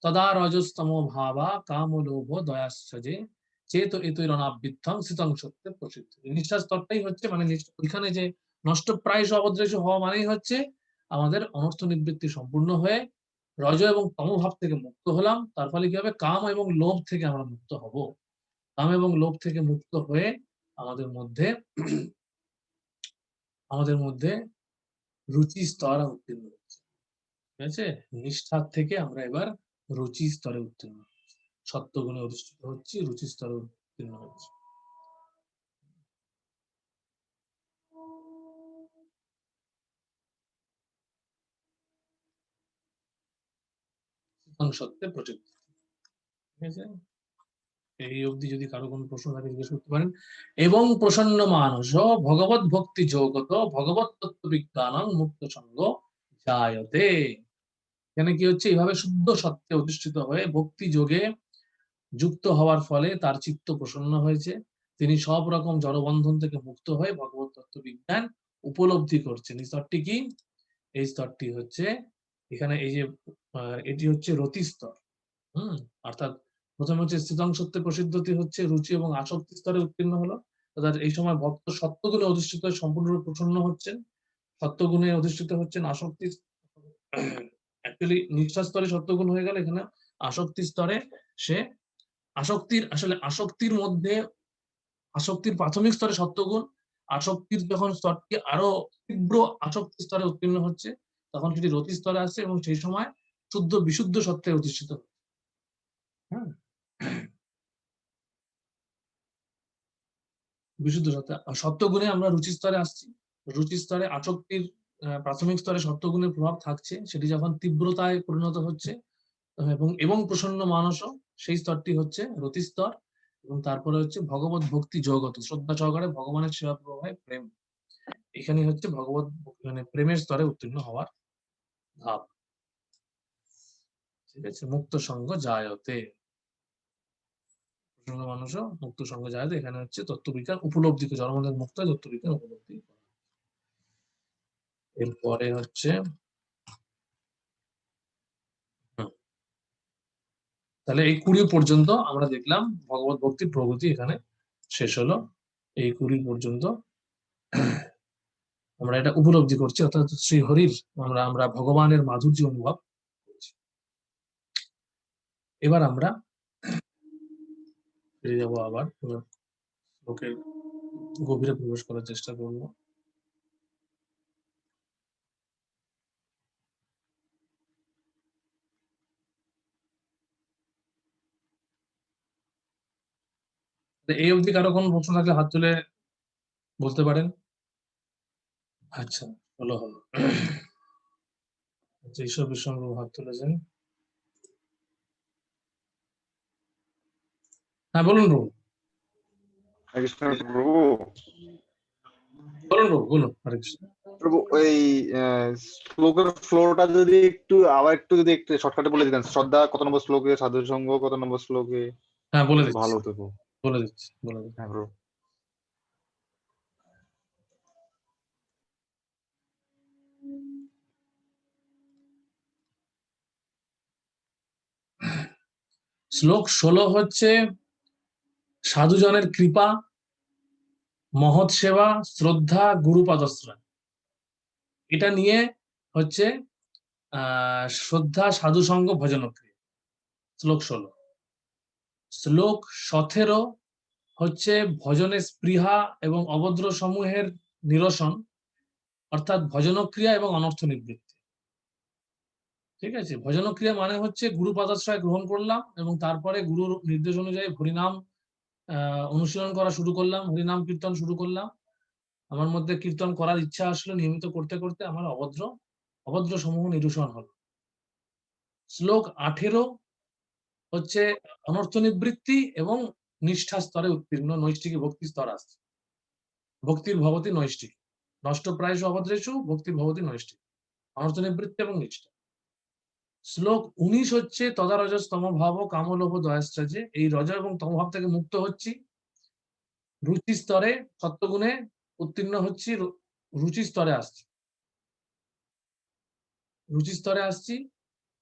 তদা রজস্তম ভাবা কাম লোভ দয়াশ্চর্যে চেত এতই রণাবৃত্তং শীতং সত্যে প্রসিদ্ধ। নিষ্ঠার স্তরটাই হচ্ছে মানে ওইখানে যে নষ্ট প্রায় অবদ্রেশ হওয়া মানেই হচ্ছে আমাদের অনর্থ নিবৃত্তি সম্পূর্ণ হয়ে রজ এবং তমভাব থেকে মুক্ত হলাম। তার ফলে কি হবে? কাম এবং লোভ থেকে আমরা মুক্ত হব। কাম এবং লোভ থেকে মুক্ত হয়ে আমাদের মধ্যে রুচি স্তর উত্তীর্ণ হচ্ছে। ঠিক আছে? নিষ্ঠার থেকে আমরা এবার রুচি স্তরে উত্তীর্ণ হচ্ছি, সত্যগুণে অধিষ্ঠিত হচ্ছি, রুচি স্তরে উত্তীর্ণ হচ্ছি। সত্যে প্রচিত। ঠিক আছে? এই অবধি যদি কারো কোনো প্রশ্ন থাকে জিজ্ঞেস করতে পারেন। এবং প্রসন্ন মানস ভগবত ভক্তি যোগত ভগবত তত্ত্ব বিজ্ঞানং মুক্ত সঙ্গ জায়তে। এখানে কি হচ্ছে? এইভাবে শুদ্ধ সত্যে অধিষ্ঠিত হয়ে ভক্তি যোগে যুক্ত হওয়ার ফলে তার চিত্ত প্রসন্ন হয়েছে। তিনি সব রকম জড়বন্ধন থেকে মুক্ত হয়ে ভগবত তত্ত্ব বিজ্ঞান উপলব্ধি করছেন। এই স্তরটি কি? এই স্তরটি হচ্ছে এখানে এই যে এটি হচ্ছে রতি স্তর। অর্থাৎ প্রথমে হচ্ছে স্থিতং সত্যে প্রসিদ্ধতি হচ্ছে রুচি এবং আসক্তি স্তরে উত্তীর্ণ হলো। অর্থাৎ এই সময় ভক্ত সত্যগুণে অধিষ্ঠিত হয়ে সম্পূর্ণরূপে প্রসন্ন হচ্ছেন, সত্যগুণে অধিষ্ঠিত হচ্ছেন। আসক্তি অ্যাকচুয়ালি নিষ্ঠা স্তরে সত্যগুণ হয়ে গেল, এখানে আসক্তি স্তরে সে আসক্তির মধ্যে আসক্তির প্রাথমিক স্তরে সত্যগুণ, আসক্তির যখন স্তরটি আরো তীব্র আসক্তি স্তরে উত্তীর্ণ হচ্ছে তখন সেটি রতি স্তরে আসছে এবং সেই সময় শুদ্ধ বিশুদ্ধ সত্যে অধিষ্ঠিত হচ্ছে। হ্যাঁ, বিশুদ্ধ সত্তা। সত্ত্বগুণে আমরা রুচি স্তরে আসছি। রুচি স্তরে আসক্তির প্রাথমিক স্তরে সত্ত্বগুণের প্রভাব থাকছে, সেটি যখন তীব্রতায় পরিণত হচ্ছে এবং প্রসন্ন মানসও, সেই স্তরটি হচ্ছে রতি স্তর। এবং তারপরে হচ্ছে ভগবত ভক্তি যোগত, শ্রদ্ধা সহকারে ভগবানের সেবা প্রবাহে প্রেম। এখানে হচ্ছে ভগবত মানে প্রেমের স্তরে উত্তীর্ণ হওয়ার ধাপ। ঠিক আছে, মুক্ত সঙ্গ জায়তে, প্রসন্ন মানুষও মুক্ত সঙ্গ জায়তে, এখানে হচ্ছে তত্ত্ববিজ্ঞান উপলব্ধি, জড়মনের মুক্ত তত্ত্ববিজ্ঞান উপলব্ধি। এরপরে হচ্ছে তাহলে এই 20 পর্যন্ত আমরা দেখলাম ভগবত ভক্তির প্রগতি এখানে শেষ হলো। এই 20 পর্যন্ত আমরা এটা উপলব্ধি করছি, অর্থাৎ শ্রীহরির আমরা ভগবানের মাধুর্য অনুভব করছি। এবার আমরা ফিরে যাবো, আবার শ্লোকের গভীরে প্রবেশ করার চেষ্টা করব। এই অবধি কারো কোনো প্রশ্ন থাকলে হাত তুলে বলতে পারেন। আচ্ছা, হলো। আচ্ছা, ঈশ্বর বিশ্বম্ভু হাত তুলেছেন। হ্যাঁ, বলুন প্রভু। প্রভু, বলুন প্রভু, বলুন। হরে কৃষ্ণ। প্রভু, ওই শ্লোকের ফ্লোটা যদি একটু শর্টকাটে বলে দিতেন। শ্রদ্ধা কত নম্বর শ্লোকে, সাধু সঙ্গ কত নম্বর শ্লোকে, হ্যাঁ, বলে দিচ্ছি, ভালো হতো প্রভু। বলে দিচ্ছি। হ্যাঁ প্রভু। শ্লোক 16 হচ্ছে সাধুজনের কৃপা, মহৎ সেবা, শ্রদ্ধা, গুরুপাদশ্রয়। এটা নিয়ে হচ্ছে শ্রদ্ধা, সাধু সঙ্গ, ভজনক্রিয়া। শ্লোক 16। শ্লোক 17 হচ্ছে ভজনে স্পৃহা এবং অভদ্র সমূহের নিরসন, অর্থাৎ ভজনক্রিয়া এবং অনর্থ নিবৃত্তি। ঠিক আছে, ভজনক্রিয়া মানে হচ্ছে গুরুপাদাশ্রয় গ্রহণ করলাম এবং তারপরে গুরুর নির্দেশ অনুযায়ী হরিনাম অনুশীলন করা শুরু করলাম, হরিনাম কীর্তন শুরু করলাম। আমার মধ্যে কীর্তন করার ইচ্ছা আসলো, নিয়মিত করতে করতে আমার অভদ্র সমূহ নিরসন হলো। শ্লোক 18 হচ্ছে অনর্থ নিবৃত্তি এবং নিষ্ঠা স্তরে উত্তীর্ণ, নৈষ্ঠিকী ভক্তি স্তর আসছে। ভক্তির ভবতি নৈষ্ঠিক, নষ্ট প্রায়শ অভদ্রেষু ভক্তির ভবতি নৈষ্ঠিক, অনর্থ নিবৃত্তি এবং নিষ্ঠা। শ্লোক 19 হচ্ছে তদারজস তমভাব কামলোভ দয়াশ্চর্যে। এই রজ এবং তমভাব থেকে মুক্ত হচ্ছি, রুচি স্তরে সত্যগুণে উত্তীর্ণ হচ্ছি, রুচি স্তরে আসছি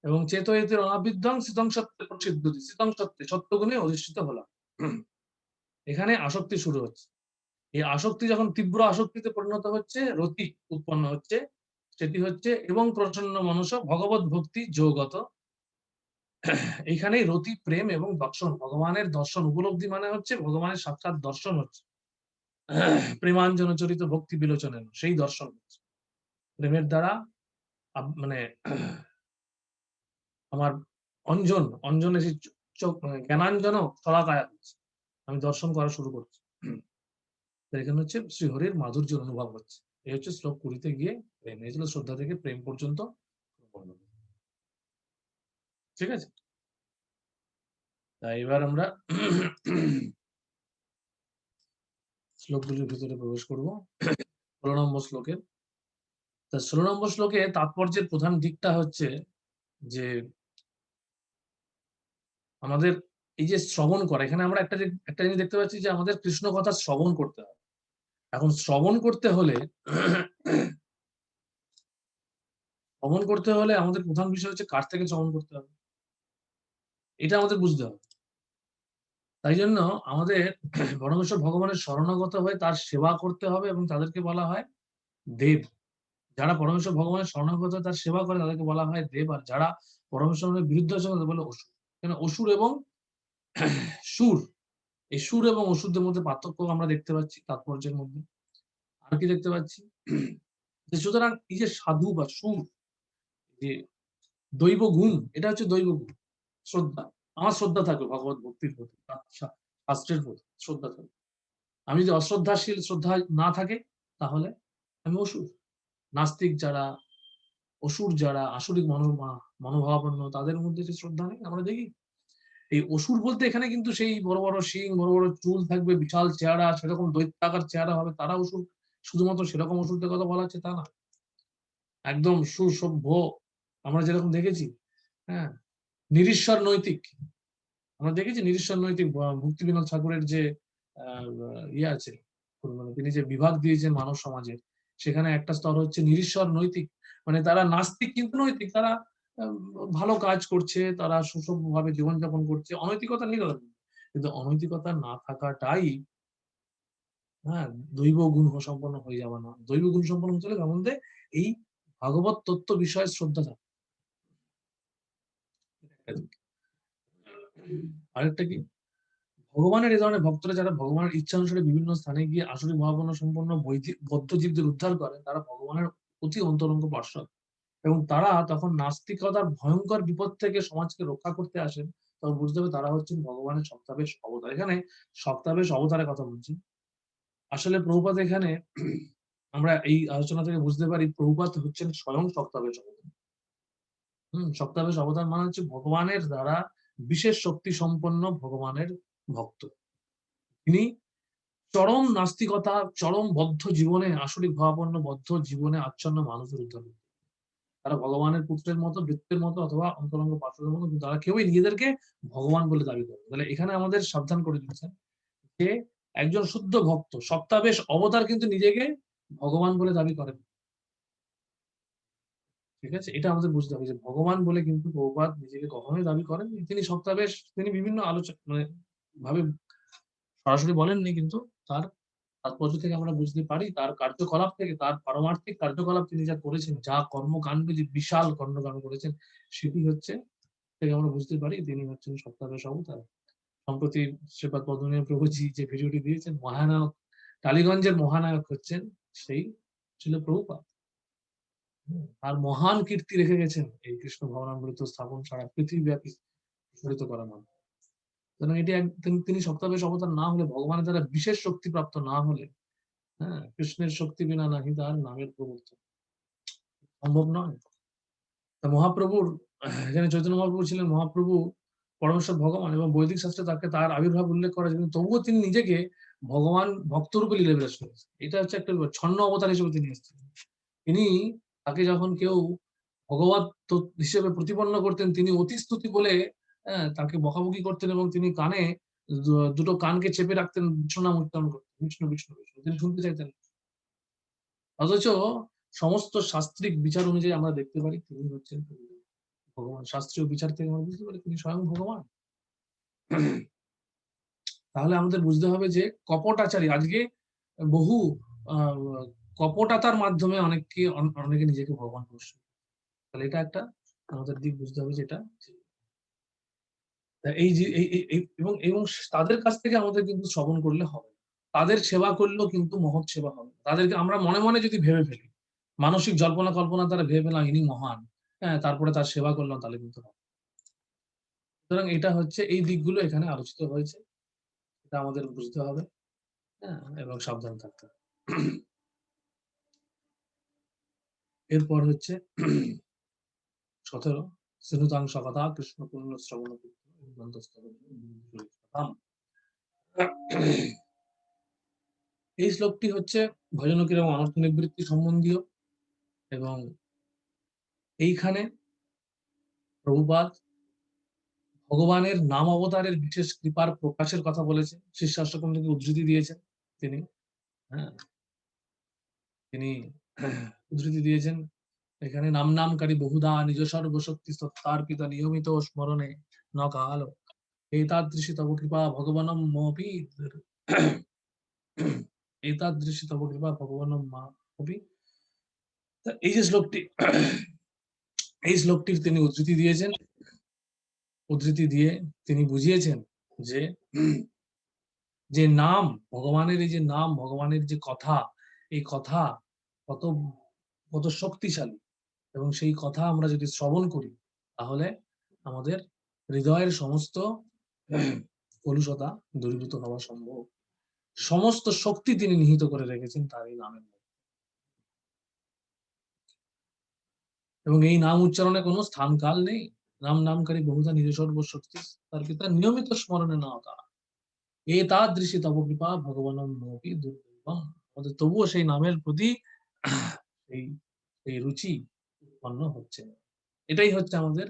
এবং চেতয়েতের অনাবিদ্যং শীতং সত্যে প্রসিদ্ধতি, শীতং সত্যে সত্যগুণে অধিষ্ঠিত হলাম। এখানে আসক্তি শুরু হচ্ছে। এই আসক্তি যখন তীব্র আসক্তিতে পরিণত হচ্ছে, রতি উৎপন্ন হচ্ছে, সেটি হচ্ছে এবং প্রসন্ন মনস ভগবত ভক্তি যোগত। এইখানে রতি, প্রেম এবং দর্শন, ভগবানের দর্শন উপলব্ধি মানে হচ্ছে ভগবানের সাক্ষাৎ দর্শন হচ্ছে। প্রেমাঞ্জন চরিত ভক্তি বিলোচনের সেই দর্শন হচ্ছে। প্রেমের দ্বারা মানে আমার অঞ্জন এসে চোখ জ্ঞানাঞ্জন শলাকায়া হচ্ছে, আমি দর্শন করা শুরু করছি। এখানে হচ্ছে শ্রীহরির মাধুর্য অনুভব হচ্ছে। এই হচ্ছে শ্লোক 20-তে গিয়ে প্রেম। এই ছিল শ্রদ্ধা থেকে প্রেম পর্যন্ত। ঠিক আছে, তাই এবার আমরা শ্লোকগুলির ভিতরে প্রবেশ করব। 16 নম্বর শ্লোকে। তা 16 নম্বর শ্লোকে তাৎপর্যের প্রধান দিকটা হচ্ছে যে আমাদের এই যে শ্রবণ করা, এখানে আমরা একটা জিনিস দেখতে পাচ্ছি যে আমাদের কৃষ্ণ কথা শ্রবণ করতে হবে। এখন শ্রবণ করতে হলে আমাদের প্রধান বিষয় হচ্ছে কার থেকে শ্রবণ করতে হবে, এটা আমাদের বুঝতে হবে। তাই জন্য আমাদের পরমেশ্বর ভগবানের শরণাগত হয়ে তার সেবা করতে হবে এবং তাদেরকে বলা হয় দেব। যারা পরমেশ্বর ভগবানের শরণাগত তার সেবা করে তাদেরকে বলা হয় দেব, আর যারা পরমেশ্বরের বিরুদ্ধে আছে তাদের বলে অসুর। কেন অসুর এবং সুর, এই সুর এবং অসুরদের মধ্যে পার্থক্য আমরা দেখতে পাচ্ছি তাৎপর্যের মধ্যে। আর কি দেখতে পাচ্ছি যে সুতরাং এই যে সাধু বা সুর, যে দৈব গুণ, এটা হচ্ছে দৈব গুণ শ্রদ্ধা। আমার শ্রদ্ধা থাকবে ভগবত ভক্তির প্রতি, শাস্ত্রের প্রতি শ্রদ্ধা থাকবে। আমি যদি অশ্রদ্ধাশীল, শ্রদ্ধা না থাকে, তাহলে আমি অসুর। নাস্তিক যারা, অসুর যারা, আসরিক মনোভাবাপন্ন, তাদের মধ্যে যে শ্রদ্ধা নেই আমরা দেখি। এই অসুর বলতে এখানে কিন্তু সেই বড় বড় শিং, বড় বড় চুল থাকবে, বিশাল চেহারা, সেরকম দৈত্যাকার চেহারা হবে, তারা অসুর। শুধুমাত্র সেরকম অসুরদের কথা বলা হচ্ছে তা না, একদম সুসভ্য আমরা যেরকম দেখেছি, হ্যাঁ, নিরীশ্বর নৈতিক আমরা দেখেছি। নিরীশ্বর নৈতিক ভক্তিবিনোদ ঠাকুরের যে ইয়ে আছে, মানে তিনি যে বিভাগ দিয়েছেন মানব সমাজে, সেখানে একটা স্তর হচ্ছে নিরীশ্বর নৈতিক, মানে তারা নাস্তিক কিন্তু নৈতিক, তারা ভালো কাজ করছে, তারা সুসভ্যভাবে জীবনযাপন করছে, অনৈতিকতা নেই তাদের মধ্যে। কিন্তু অনৈতিকতা না থাকাটাই, হ্যাঁ, দৈব গুণ সম্পন্ন হয়ে যাওয়া না। দৈব গুণ সম্পন্ন হতে হলে তার মধ্যে এই ভাগবত তত্ত্ব বিষয়ে শ্রদ্ধা থাকে। আরেকটা কি, ভগবানের এই ধরনের ভক্তরা যারা ভগবানের ইচ্ছা অনুসারে বিভিন্ন স্থানে গিয়ে আসলে ভাবাপন্ন সম্পন্ন বদ্ধ জীবদের উদ্ধার করে, তারা ভগবানের অতি অন্তরঙ্গ পার্শ্বদ, এবং তারা তখন নাস্তিকতার ভয়ঙ্কর বিপদ থেকে সমাজকে রক্ষা করতে আসেন। তখন বুঝতে হবে তারা হচ্ছেন ভগবানের সপ্তাবেশ অবতার। এখানে সপ্তাবেশ অবতারের কথা বলছি। আসলে প্রভুপাদ এখানে আমরা এই আলোচনা থেকে বুঝতে পারি প্রভুপাদ হচ্ছেন স্বয়ং সপ্তাবেশ অবতার। সপ্তাবেশ অবতার মানে হচ্ছে ভগবানের দ্বারা বিশেষ শক্তি সম্পন্ন ভগবানের ভক্ত। তিনি চরম নাস্তিকতা, চরম বদ্ধ জীবনে, আসরিক ভাবাপন্ন বদ্ধ জীবনে আচ্ছন্ন মানুষের উদ্ধার করতে। তারা ভগবানের পুত্রের মতো, বৃত্তের মতো, অথবা অন্তরঙ্গ পার্শ্বদের মতো, কিন্তু তারা কেউই নিজেদেরকে ভগবান বলে দাবি করে। তাহলে এখানে আমাদের সাবধান করে দিচ্ছেন যে একজন শুদ্ধ ভক্ত, সপ্তাবেশ অবতার, কিন্তু নিজেকে ভগবান বলে দাবি করেন। ঠিক আছে, এটা আমাদের বুঝতে হবে যে ভগবান বলে কিন্তু প্রভুপাদ নিজেকে কখনোই দাবি করেন। তিনি সপ্তাবেশ, তিনি বিভিন্ন আলোচনা মানে ভাবে সরাসরি বলেননি, কিন্তু তার তাৎপর্য থেকে আমরা বুঝতে পারি, তার কার্যকলাপ থেকে, তার পারমার্থিক কার্যকলাপ তিনি যা করেছেন, যা কর্মকাণ্ড, যে বিশাল কর্মকাণ্ড করেছেন, সেটি হচ্ছে থেকে আমরা বুঝতে পারি তিনি হচ্ছেন সপ্তাবেশ অবতার। সম্প্রতি শ্রীপাদ পদ্মনাভ প্রভুজি যে ভিডিওটি দিয়েছেন, মহানায়ক, টালিগঞ্জের মহানায়ক হচ্ছেন সেই ছিল প্রভুপাদ। আর মহান কীর্তি রেখে গেছেন এই কৃষ্ণ ভবনামৃত স্থাপন সারা পৃথিবীব্যাপী প্রসারিত করার মাধ্যমে। সুতরাং এটি তিনি সপ্তাবেশ অবতার না হলে, ভগবানের দ্বারা বিশেষ শক্তি প্রাপ্ত না হলে, হ্যাঁ, কৃষ্ণের শক্তি বিনা নাহি তার নামের প্রবর্তন, সম্ভব নয়। মহাপ্রভুর এখানে চৈতন্য মহাপ্রভু ছিলেন মহাপ্রভু পরমেশ্বর ভগবান, এবং বৈদিক শাস্ত্রে তাকে তার আবির্ভাব উল্লেখ করা যায়, কিন্তু তবুও তিনি নিজেকে ভগবান ভক্তরূপে লীলা বিলাস করেছেন। এটা হচ্ছে একটা ছন্ন অবতার হিসেবে তিনি এসেছেন। তিনি তাকে যখন কেউ ভগবত হিসেবে প্রতিপন্ন করতেন, তিনি অতি স্তুতি বলে তাকে বকাবকি করতেন, এবং তিনি কানে দুটো কানকে চেপে রাখতেন, বিষ্ণু নাম উচ্চারণ করতেন, বিষ্ণু বিষ্ণু বিষ্ণু, তিনি শুনতে চাইতেন। অথচ সমস্ত শাস্ত্রিক বিচার অনুযায়ী আমরা দেখতে পারি তিনি হচ্ছেন ভগবান। শাস্ত্রীয় বিচার থেকে আমরা বুঝতে পারি তিনি স্বয়ং ভগবান। তাহলে আমাদের বুঝতে হবে যে কপটাচারী, আজকে বহু কপটতার মাধ্যমে অনেকে নিজেকে ভগবান করছে। তাহলে এটা একটা আমাদের দিক বুঝতে হবে, যেটা এই যে এবং তাদের কাছ থেকে আমাদের কিন্তু শ্রবণ করলে হবে, তাদের সেবা করলেও কিন্তু মহৎ সেবা হবে। তাদেরকে আমরা মনে মনে যদি ভেবে ফেলি, মানসিক জল্পনা কল্পনা দ্বারা ভেবে ফেলাম ইনি মহান, হ্যাঁ, তারপরে তার সেবা করলাম, তাহলে কিন্তু হবে। সুতরাং এটা হচ্ছে এই দিকগুলো এখানে আলোচিত হয়েছে, এটা আমাদের বুঝতে হবে, হ্যাঁ, এবং সাবধান থাকতে হবে। এরপর হচ্ছে 17 সিনুতাংশ কথা কৃষ্ণ পূর্ণ শ্রবণ। এই শ্লোকটি হচ্ছে ভজনকীর এবং অনর্থ নিবৃত্তি সম্বন্ধীয়, এবং এইখানে প্রভুপাদ ভগবানের নাম অবতারের বিশেষ কৃপার প্রকাশের কথা বলেছেন, শিষ্যাষ্টকম থেকে উদ্ধৃতি দিয়েছেন তিনি, হ্যাঁ, তিনি উদ্ধৃতি দিয়েছেন এখানে, নাম নামকারী বহুধা নিজ সর্বশক্তি সত্তার্পিত নিয়মিত স্মরণে ন কাল এতাদৃশী তব কৃপা ভগবানম মপি, এতাদৃশী তব কৃপা ভগবানম মপি। এই যে শ্লোকটি, এই শ্লোকটির তিনি উদ্ধৃতি দিয়েছেন, উদ্ধৃতি দিয়ে তিনি বুঝিয়েছেন যে যে নাম ভগবানের, এই যে নাম ভগবানের যে কথা, এই কথা কত কত শক্তিশালী, এবং সেই কথা আমরা যদি শ্রবণ করি তাহলে আমাদের হৃদয়ের সমস্ত কলুষতা দূরীভূত হওয়া সম্ভব, সমস্ত শক্তি তিনি নিহিত করে রেখেছেন তার এই নামের মধ্যে। এবং এই নাম উচ্চারণে কোনো স্থান কাল নেই। নাম নামকারী বহুধা নিজ সর্বশক্তি তার পিতা নিয়মিত স্মরণে না তারা এ তাদৃশী তব কৃপা ভগবান মপি দুর্লভম। আমাদের তবুও সেই নামের প্রতি এই রুচি উৎপন্ন হচ্ছে না। এটাই হচ্ছে আমাদের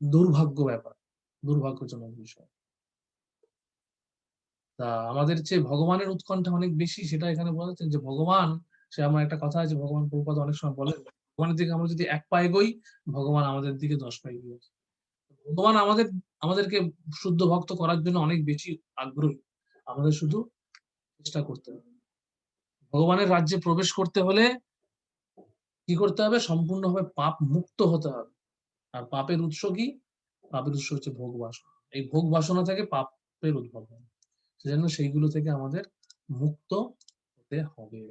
দুর্ভাগ্য ব্যাপার, দুর্ভাগ্যজনক বিষয়। তা আমাদের চেয়ে ভগবানের উৎকণ্ঠা অনেক বেশি, সেটা এখানে বলেছেন যে ভগবান, সে আমার একটা কথা আছে, ভগবান প্রভুপাদ অনেক সময় বলেন ভগবানের দিকে আমরা যদি 1 পা এগোই, ভগবান আমাদের দিকে 10 পা এগিয়ে আছে। ভগবান আমাদেরকে শুদ্ধ ভক্ত করার জন্য অনেক বেশি আগ্রহী, আমাদের শুধু চেষ্টা করতে হবে। ভগবানের রাজ্যে প্রবেশ করতে হলে কি করতে হবে? সম্পূর্ণভাবে পাপ মুক্ত হতে হবে। আর পাপের উৎস কি? পাপের উৎস হচ্ছে ভোগ বাসনা। এই ভোগ বাসনা থেকে পাপের উদ্ভব হয়, সেজন্য সেইগুলো থেকে আমাদের মুক্ত হতে হবে।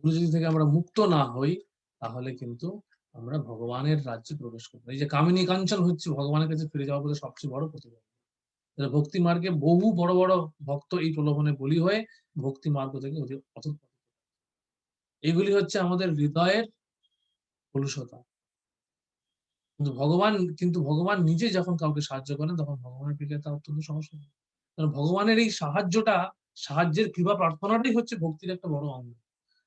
যদি থেকে আমরা মুক্ত না হই, তাহলে কিন্তু আমরা ভগবানের রাজ্যে প্রবেশ করবো। এই যে কামিনী কাঞ্চন হচ্ছে ভগবানের কাছে ফিরে যাওয়ার পথে সবচেয়ে বড় প্রতিবন্ধক। ভক্তি মার্গে বহু বড় বড় ভক্ত এই প্রলোভনে বলি হয়ে ভক্তি মার্গ থেকে এগুলি হচ্ছে আমাদের হৃদয়ের কলুষতা। কিন্তু ভগবান নিজে যখন কাউকে সাহায্য করেন, তখন ভগবানের দিকে তা অত্যন্ত সমস্যা। কারণ ভগবানের এই সাহায্যের কৃপা প্রার্থনাটাই হচ্ছে ভক্তির একটা বড় অঙ্গ।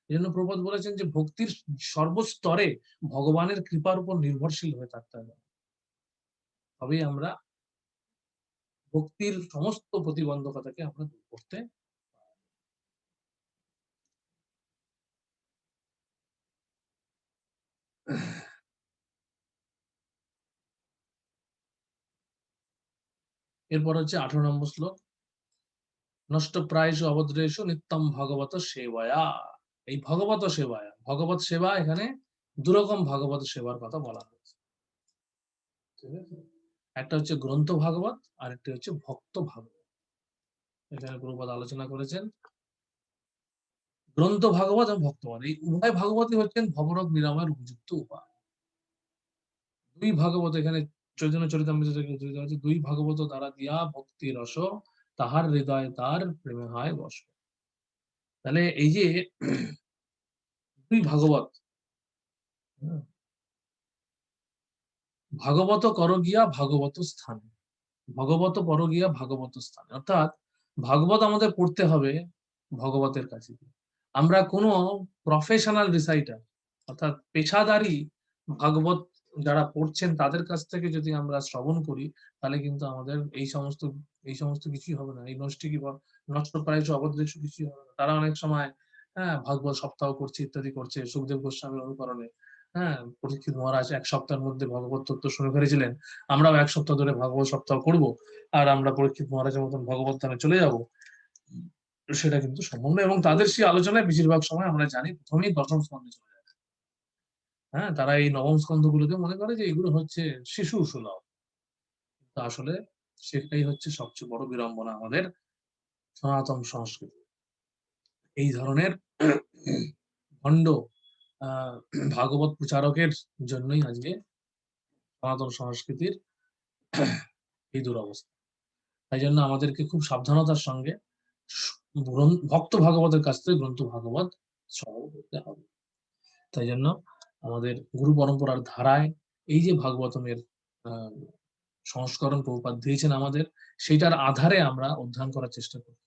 এই জন্য প্রভুপাদ বলেছেন যে ভক্তির সর্বস্তরে ভগবানের কৃপার উপর নির্ভরশীল হয়ে থাকতে হবে, তবেই আমরা ভক্তির সমস্ত প্রতিবন্ধকতাকে আমরা দূর করতে এরপর হচ্ছে 18 নম্বর শ্লোক, নষ্ট প্রায়শ অভদ্রেশ নিত্যম ভগবত সেবায়া। এই ভগবত সেবায়া, ভগবত সেবা, এখানে দুরকম ভগবত সেবার কথা বলা হয়েছে। ঠিক আছে, একটা হচ্ছে গ্রন্থ ভাগবত আর একটা হচ্ছে ভক্ত ভাগবত। এখানে প্রভুপাদ আলোচনা করেছেন গ্রন্থ ভাগবত এবং ভক্ত ভাগবত, এই উভয় ভাগবতই হচ্ছেন ভবরোগ নিরাময়ের উপযুক্ত উপায়। দুই ভাগবত এখানে চৈতন্য চরিতামৃত থেকে উদ্ধৃত হয়েছে, দুই ভাগবত দ্বারা দিয়া ভক্তি রস তাহার হৃদয় তার প্রেমে হয় বস। তাহলে এই যে দুই ভাগবত, ভাগবত কর গিয়া ভাগবত স্থানে, ভগবত পর গিয়া ভাগবত স্থানে, অর্থাৎ ভাগবত আমাদের পড়তে হবে ভগবতের কাছে। আমরা কোনো প্রফেশনাল রিসাইটার অর্থাৎ পেশাদারি ভাগবত যারা পড়ছেন তাদের কাছ থেকে যদি আমরা শ্রবণ করি, তাহলে কিন্তু আমাদের এই সমস্ত কিছুই হবে না। এই নষ্ট প্রায় অবদ্রেশ কিছুই হবে না। তারা অনেক সময় ভাগবত সপ্তাহ করছে, ইত্যাদি করছে, সুখদেব গোস্বামীর অনুকরণে। পরীক্ষিত মহারাজ 1 সপ্তাহের মধ্যে ভগবত তত্ত্ব শুনে ফেলেছিলেন, আমরাও 1 সপ্তাহ ধরে ভাগবত সপ্তাহ করব, আর আমরা পরীক্ষিত মহারাজের মতন ভগবত ধামে চলে যাব, সেটা কিন্তু সম্ভব নয়। এবং তাদের সেই আলোচনায় বেশিরভাগ সময় আমরা জানি প্রথমেই 10ম স্কন্ধে চলে যায়। তারা এই 9ম স্কন্ধ গুলোকে মনে করে যে এগুলো হচ্ছে শিশু সুলভ, কিন্তু আসলে সেটাই হচ্ছে সবচেয়ে বড় বিড়ম্বনা আমাদের সনাতন সংস্কৃতি। এই ধরনের ভণ্ড ভাগবত প্রচারকের জন্যই আজকে সনাতন সংস্কৃতির এই দুরবস্থা। তাই জন্য আমাদেরকে খুব সাবধানতার সঙ্গে ভক্ত ভাগবতের কাছ থেকে গ্রন্থ ভাগবত শ্রবণ করতে হবে। তাই জন্য আমাদের গুরু পরম্পরার ধারায় এই যে ভাগবতমের সংস্করণ প্রভুপাদ দিয়েছেন আমাদের, সেইটার আধারে আমরা অধ্যয়ন করার চেষ্টা করি।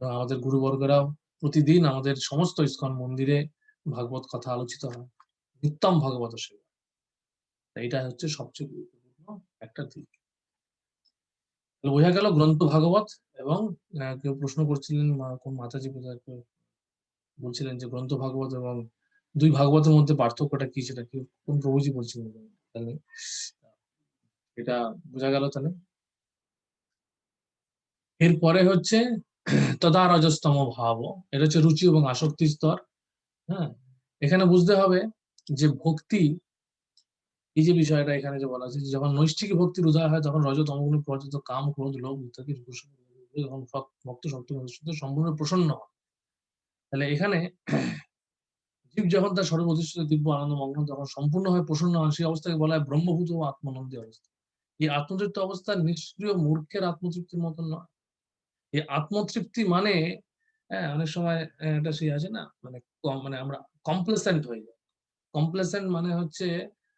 আমাদের গুরুবর্গরাও প্রতিদিন আমাদের সমস্ত ইস্কন মন্দিরে ভাগবত কথা আলোচিত হয়, নিত্যম ভাগবত সেবা। এইটা হচ্ছে সবচেয়ে গুরুত্বপূর্ণ একটা দিক। বোঝা গেল গ্রন্থ ভাগবত এবং কেউ প্রশ্ন করছিলেন, কোন মাতাজি বলছিলেন যে গ্রন্থ ভাগবত এবং দুই ভাগবতের মধ্যে পার্থক্যটা কি, সেটা কি কোন প্রভুজি বলছিলেন, তাহলে এটা বোঝা গেল। তাহলে এরপরে হচ্ছে তদা রজস্তম ভাব, এটা হচ্ছে রুচি এবং আসক্তি স্তর। এখানে বুঝতে হবে যে ভক্তি, এই যে বিষয়টা এখানে যে বলা আছে, যখন নৈষ্ঠিক ভক্তির উদয় হয় তখন রজ তমগুণে প্রভাবিত কাম ক্রোধ লোভ ইত্যাদি যখন ভক্ত শক্তি সম্পূর্ণ প্রসন্ন হয়। তাহলে এখানে জীব যখন তার স্বরূপ অধিষ্ঠিত দিব্য আনন্দ মগ্ন তখন সম্পূর্ণভাবে প্রসন্ন হন, সেই অবস্থাকে বলা হয় ব্রহ্মভূত ও আত্মানন্দী অবস্থা। এই আত্মতৃপ্ত অবস্থা নিষ্ক্রিয় মূর্খের আত্মতৃপ্তির মতন নয়। এই আত্মতৃপ্তি মানে অনেক সময় এটা সেই আছে না, মানে মানে আমরা কমপ্লেসেন্ট হয়ে যাই। কমপ্লেসেন্ট মানে হচ্ছে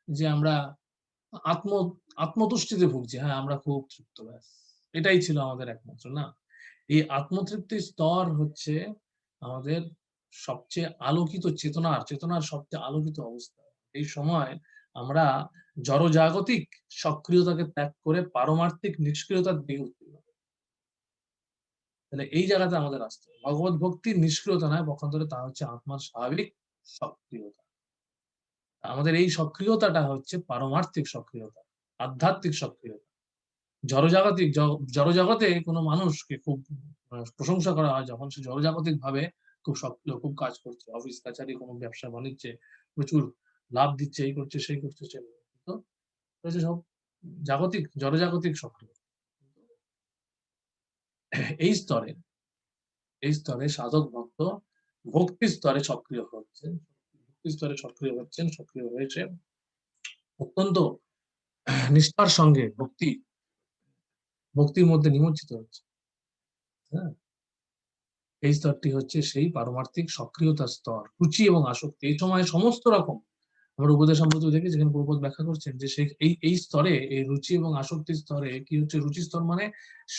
যে আমরা আত্মতুষ্টিতে ভুগছি, হ্যাঁ আমরা খুব তৃপ্ত, ব্যাস এটাই ছিল আমাদের একমাত্র না। এই আত্মতৃপ্তির স্তর হচ্ছে আমাদের সবচেয়ে আলোকিত চেতনার সবচেয়ে আলোকিত অবস্থা। এই সময় আমরা জড়জাগতিক সক্রিয়তাকে ত্যাগ করে পারমার্থিক নিষ্ক্রিয়তার দিকে উত্তীর্ণ হই। তাহলে এই জায়গাতে আমাদের আসতে হবে। ভগবত ভক্তির নিষ্ক্রিয়তা নয়, পক্ষান্তরে তা হচ্ছে আত্মার স্বাভাবিক সক্রিয়তা। আমাদের এই সক্রিয়তাটা হচ্ছে পারমার্থিক সক্রিয়তা, আধ্যাত্মিক সক্রিয়তা। জড়জাগতে কোনো মানুষকে খুব প্রশংসা করা হয় যখন সে জড়জাগতিক ভাবে খুব সক্রিয়, খুব কাজ করছে, অফিস কাছারি কোনো ব্যবসা বাণিজ্যে প্রচুর লাভ দিচ্ছে, এই করছে সেই করছে, তো সব জড়জাগতিক সক্রিয়। এই স্তরে সাধক ভক্ত ভক্তি স্তরে সক্রিয় হচ্ছেন, সক্রিয় হয়েছে অত্যন্ত নিষ্ঠার সঙ্গে ভক্তির মধ্যে নিমজ্জিত হচ্ছে। হ্যাঁ, এই স্তরটি হচ্ছে সেই পারমার্থিক সক্রিয়তার স্তর। রুচি এবং আসক্তি এই সময় সমস্ত রকম, আমরা উপদেশ সম্পর্কে দেখি যেখানে প্রভুপাদ ব্যাখ্যা করছেন যে সেই এই স্তরে, এই রুচি এবং আসক্তির স্তরে কি হচ্ছে, রুচি স্তর মানে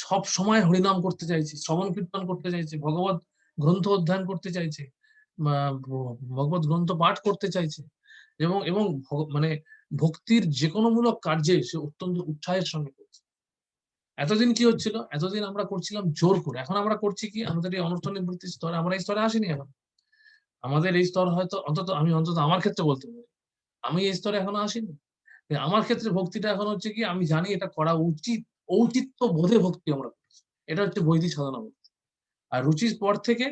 সব সময় হরিনাম করতে চাইছে, শ্রবণ কীর্তন করতে চাইছে, ভগবত গ্রন্থ অধ্যয়ন করতে চাইছে, ভগবত গ্রন্থ পাঠ করতে চাইছে, এবং মানে ভক্তির যে কোনো মূলক কার্যে সে অত্যন্ত উৎসাহের সঙ্গে করছে। এতদিন কি হচ্ছিল, এতদিন আমরা করছিলাম জোর করে, এখন আমরা করছি কি, আমাদের এই অনর্থ নিবৃত্তির স্তরে আমরা এই স্তরে আসিনি এখন। আমাদের এই স্তর হয়তো অন্তত আমার ক্ষেত্রে বলতে পারি, আমি এই স্তরে এখনো আসিনি। আমার ক্ষেত্রে ভক্তিটা এখন হচ্ছে কি, আমি জানি এটা করা উচিত, ঔচিত্য বোধে ভক্তি আমরা করছি, এটা হচ্ছে বৈদিক সাধনা ভক্তি। আর রুচির পর থেকে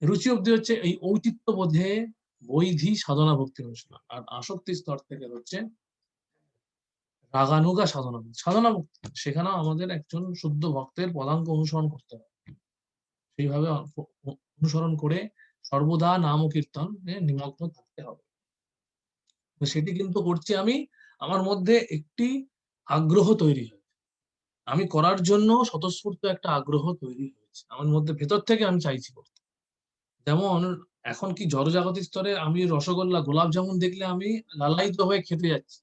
রুচি অব্দি হচ্ছে এই ঔচিত্য বোধে বৈধি সাধনা ভক্তি অনুশীলন। আর আসক্তি স্তর থেকে হচ্ছে রাগানুগা সাধনা ভক্তি। সেখানেও আমাদের একজন শুদ্ধ ভক্তের পদাঙ্ক অনুসরণ করতে হবে, সেইভাবে অনুসরণ করে সর্বদা নাম ও কীর্তন নিমগ্ন থাকতে হবে। সেটি কিন্তু করছি আমি, আমার মধ্যে একটি আগ্রহ তৈরি হয়েছে, আমি করার জন্য স্বতঃস্ফূর্ত একটা আগ্রহ তৈরি হয়েছে আমার মধ্যে, ভেতর থেকে আমি চাইছি করতে। যেমন এখন কি জড়জাগতিক স্তরে আমি রসগোল্লা, গোলাপ জামুন দেখলে আমি লালায়িত হয়ে খেতে যাচ্ছি,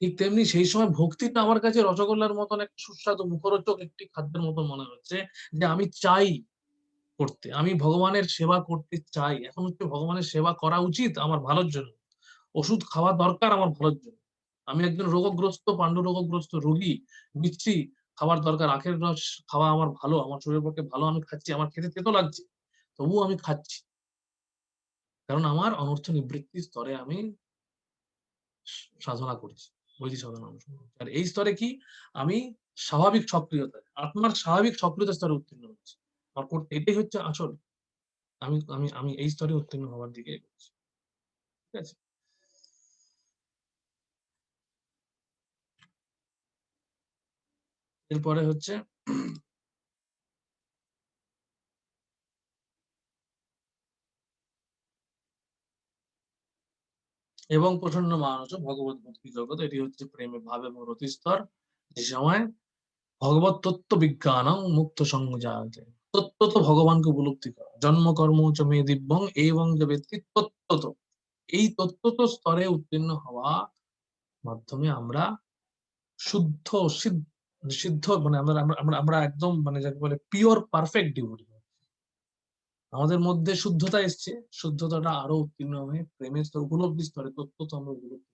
ঠিক তেমনি সেই সময় ভক্তিটা আমার কাছে রসগোল্লার মতন একটা সুস্বাদু মুখরোচক একটি খাদ্যের মতন মনে হচ্ছে, যে আমি চাই করতে, আমি ভগবানের সেবা করতে চাই। এখন হচ্ছে ভগবানের সেবা করা উচিত আমার ভালোর জন্য, ওষুধ খাওয়া দরকার আমার ভালোর জন্য। আমি একজন রোগগ্রস্ত, পাণ্ডু রোগগ্রস্ত রোগী, মিষ্টি খাবার দরকার, আখের রস খাওয়া আমার ভালো, আমার শরীরের পক্ষে ভালো, আমি খাচ্ছি, আমার খেতে তেতো লাগছে তবুও আমি খাচ্ছি, কারণ আমার অনর্থ নিবৃত্তি স্তরে আমি সাধনা করছি, বৈদিক সাধনা অনুসরণ করছি। আর এই স্তরে কি, আমি স্বাভাবিক সক্রিয়তা, আত্মার স্বাভাবিক সক্রিয়তা স্তরে উত্তীর্ণ হচ্ছি, আমার করতে, এটাই হচ্ছে আসল। আমি আমি আমি এই স্তরে উত্তীর্ণ হওয়ার দিকে এগোচ্ছি। ঠিক আছে, এরপরে হচ্ছে এবং প্রসন্ন মানুষ ভগবত ভক্তি জগৎ, এটি হচ্ছে প্রেমে ভাবে এবং রতি স্তর, যে সময় ভগবত তত্ত্ব বিজ্ঞান মুক্ত সঙ্গ জায়তে, তত্ত্ব তো ভগবানকে উপলব্ধি করা, জন্ম কর্ম চ মে দিব্যং এবং যে ব্যক্তি তত্ত্বত, এই তত্ত্বত স্তরে উত্তীর্ণ হওয়া মাধ্যমে আমরা শুদ্ধ সিদ্ধ মানে আমরা আমরা আমরা একদম মানে যাকে বলে পিওর পারফেক্ট ডিভোটি, আমাদের মধ্যে শুদ্ধতা এসছে, শুদ্ধতাটা আরো উত্তীর্ণ হয়ে প্রেমের স্তর, উপলব্ধি স্তরে তত্ত্ব তো আমরা উপলব্ধি।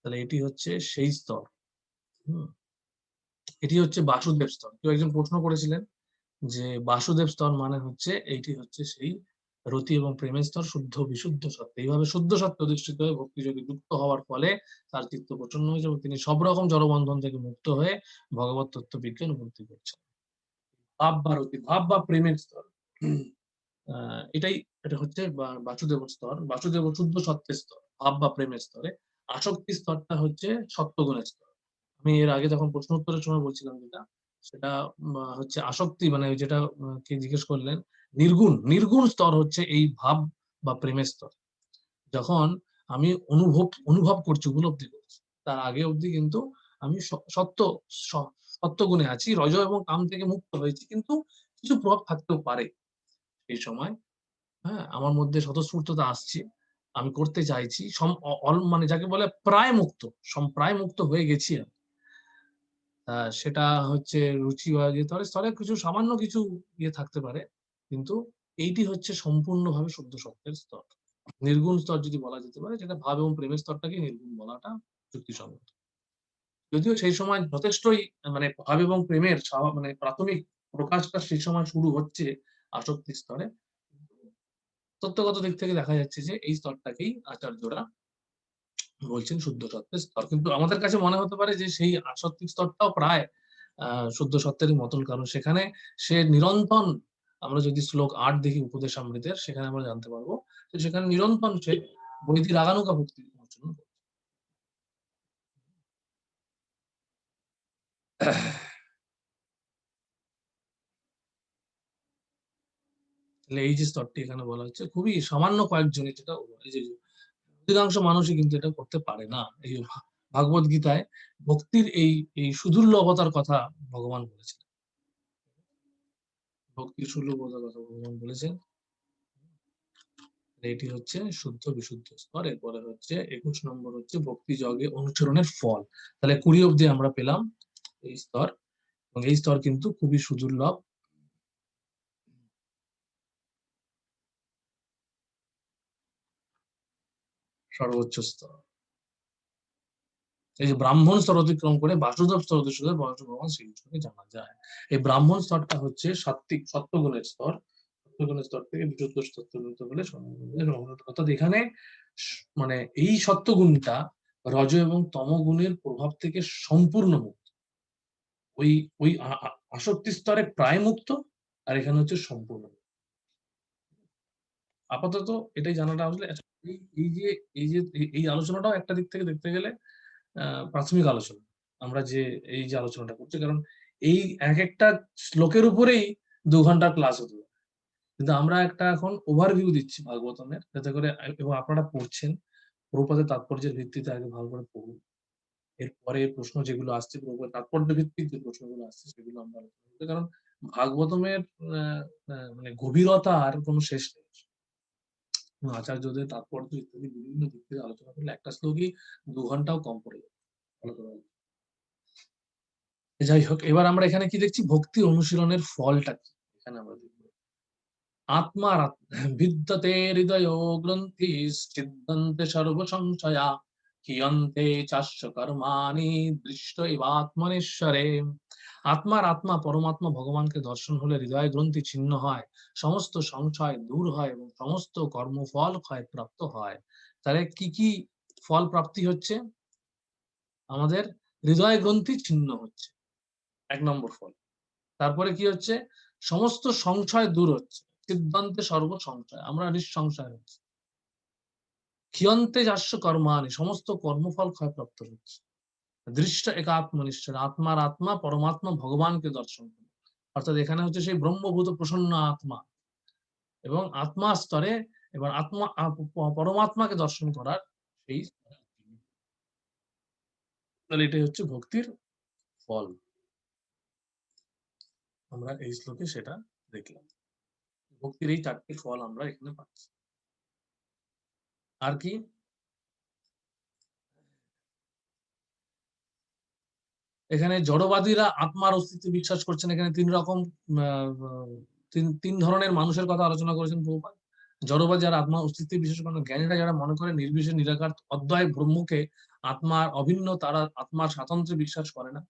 তাহলে এটি হচ্ছে সেই স্তর। এটি হচ্ছে বাসুদেব স্তর। কেউ একজন প্রশ্ন করেছিলেন যে বাসুদেব স্তর মানে হচ্ছে, এইটি হচ্ছে সেই রতি এবং প্রেমের স্তর, শুদ্ধ বিশুদ্ধ সত্য। এইভাবে শুদ্ধ সত্য অধিষ্ঠিত হয়ে ভক্তি যোগে যুক্ত হওয়ার ফলে তার চিত্ত প্রসন্ন হয়েছে এবং তিনি সব রকম জড়বন্ধন থেকে মুক্ত হয়ে ভগবত তত্ত্ব বিজ্ঞান উপলব্ধি করছেন। ভাব বা রতি, ভাব বা প্রেমের স্তর, এটা হচ্ছে বাসুদেব স্তর, বাসুদেব শুদ্ধ সত্যের স্তর, ভাব বা প্রেমের স্তরে। আসক্তি স্তরটা হচ্ছে সত্যগুণের স্তর। আমি এর আগে যখন প্রশ্ন উত্তরের সময় বলছিলাম যেটা, সেটা হচ্ছে আসক্তি মানে যেটা কে জিজ্ঞেস করলেন নির্গুণ স্তর হচ্ছে এই ভাব বা প্রেমের স্তর। যখন আমি অনুভব করছি, উপলব্ধি করছি, তার আগে অবধি কিন্তু আমি সত্য গুণে আছি, রজ এবং কাম থেকে মুক্ত হয়েছি, কিন্তু কিছু প্রভাব থাকতেও পারে এই সময়। হ্যাঁ, আমার মধ্যে স্বতঃস্ফূর্ততা আসছে, আমি করতে চাইছি, মানে যাকে বলে প্রায় মুক্ত হয়ে গেছি আমি। সেটা হচ্ছে রুচি বা স্তরে কিছু সামান্য কিছু ইয়ে থাকতে পারে, কিন্তু এইটি হচ্ছে সম্পূর্ণভাবে শুদ্ধ সত্যের স্তর। নির্গুণ স্তর যদি বলা যেতে পারে, যেটা ভাব এবং প্রেমের স্তরটাকে নির্গুণ বলাটা যুক্তিসঙ্গত। যদিও সেই সময় যথেষ্টই মানে ভাব এবং প্রেমের মানে প্রাথমিক প্রকাশটা সেই সময় শুরু হচ্ছে আসক্তি স্তরে। তত্ত্বগত দিক থেকে দেখা যাচ্ছে যে এই স্তরটাকেই আচার্যরা বলছেন শুদ্ধ সত্যের স্তর। কিন্তু আমাদের কাছে মনে হতে পারে যে সেই আসক্তি স্তরটাও প্রায় শুদ্ধ সত্যেরই মতন, কারণ সেখানে সে নিরন্তন, আমরা যদি শ্লোক 8 দেখি উপদেশামৃতের, সেখানে আমরা জানতে পারবো যে সেখানে নিরন্তন সে বৈদিক রাগানুকা ভক্তি অর্জন করছে। এই যে স্তরটি এখানে বলা হচ্ছে, খুবই সামান্য কয়েকজনই, যেটা এই যে অধিকাংশ মানুষই কিন্তু এটা করতে পারে না। এই ভাগবত গীতায় ভক্তির এই সুদুর্লভতার কথা ভগবান বলেছেন, ভক্তির সুদুর্লভতার কথা ভগবান বলেছেন। এটি হচ্ছে শুদ্ধ বিশুদ্ধ স্তর। এরপরে হচ্ছে 21 নম্বর হচ্ছে ভক্তি যোগে অনুচরণের ফল। তাহলে 20 অব্দি আমরা পেলাম এই স্তর, এবং এই স্তর কিন্তু খুবই সুদুর্লভ। সর্বোচ্চ স্তর এই যে ব্রাহ্মণ স্তর অতিক্রম করে বাসুদেব স্তর অতিক্রম করে ভগবান শ্রীকৃষ্ণকে জানা যায়। এই ব্রাহ্মণ স্তরটা হচ্ছে সাত্বিক সত্যগুণের স্তর। সত্যগুণের স্তর থেকে বিশুদ্ধ সত্যগুণিত বলে, অর্থাৎ এখানে মানে এই সত্যগুণটা রজ এবং তমগুণের প্রভাব থেকে সম্পূর্ণ মুক্ত। ওই ওই আসক্তি স্তরে প্রায় মুক্ত, আর এখানে হচ্ছে সম্পূর্ণ। আপাতত এটাই জানাটা আসলে এই আলোচনাটাও একটা দিক থেকে দেখতে গেলে প্রাথমিক আলোচনা, আমরা যে এই যে আলোচনাটা করছি, কারণ এই এক একটা শ্লোকের উপরেই 2 ঘন্টার ক্লাস হতে পারে। কিন্তু আমরা একটা এখন ওভারভিউ দিচ্ছি ভাগবতমের, যাতে করে, এবং আপনারা পড়ছেন প্রভুপাদের তাৎপর্যের ভিত্তিতে আগে ভালো করে পড়ুন। এরপরে প্রশ্ন যেগুলো আসছে, প্রভুপাদের তাৎপর্য ভিত্তিক যে প্রশ্নগুলো আসছে সেগুলো আমরা আলোচনা করবো, কারণ ভাগবতমের মানে গভীরতা আর কোনো শেষ নেই। আচার্যদের তাৎপর্য ইত্যাদি বিভিন্ন দিক থেকে আলোচনা করলে একটা শ্লোকই 2 ঘন্টাও কম পড়ে যাবে। যাই হোক, এবার আমরা এখানে কি দেখছি, ভক্তি অনুশীলনের ফলটা কি এখানে আমরা দেখব। আত্মার বিদ্যতে হৃদয় গ্রন্থি ছিদ্যন্তে সর্ব সংশয়া কিয়ন্তে চাস্য কর্মাণি দৃষ্ট আত্মনেশ্বরে। আত্মা পরমাত্মা ভগবানকে দর্শন হলে হৃদয় গ্রন্থি ছিন্ন হয়, সমস্ত সংশয় দূর হয় এবং সমস্ত কর্মফল ক্ষয় প্রাপ্ত হয়। তাহলে কি কি ফল প্রাপ্তি হচ্ছে? আমাদের হৃদয় গ্রন্থি ছিন্ন হচ্ছে, 1 নম্বর ফল। তারপরে কি হচ্ছে? সমস্ত সংশয় দূর হচ্ছে, সিদ্ধান্তে সর্ব সংশয়, আমরা নিঃসংশয় হচ্ছে। ক্ষিয়ন্তে যাস্য কর্মাণি, সমস্ত কর্মফল ক্ষয়প্রাপ্ত হচ্ছে। দৃষ্ট একাত্মনিষ্ঠ, আত্মা পরমাত্মা ভগবানকে দর্শন করে, অর্থাৎ এখানে হচ্ছে সেই ব্রহ্মভূত প্রসন্ন আত্মা, এবং আত্মা স্তরে এবার পরমাত্মাকে দর্শন করার সেই, তাহলে এটাই হচ্ছে ভক্তির ফল। আমরা এই শ্লোকে সেটা দেখলাম, ভক্তির এই 4টি ফল আমরা এখানে পাচ্ছি। আর কি? এখানে জড়বাদীরা আত্মার অস্তিত্বে বিশ্বাস করছেন। এখানে 3 রকম 3 ধরনের মানুষের কথা আলোচনা করেছেন প্রভুপাদ। জড়বাদী যারা আত্মার অস্তিত্বে বিশ্বাস করেন, জ্ঞানীরা যারা মনে করেন নির্বিশেষ নিরাকার অদ্বয় ব্রহ্মকে আত্মার অভিন্ন, তারা আত্মার স্বাতন্ত্র্যে বিশ্বাস করে না।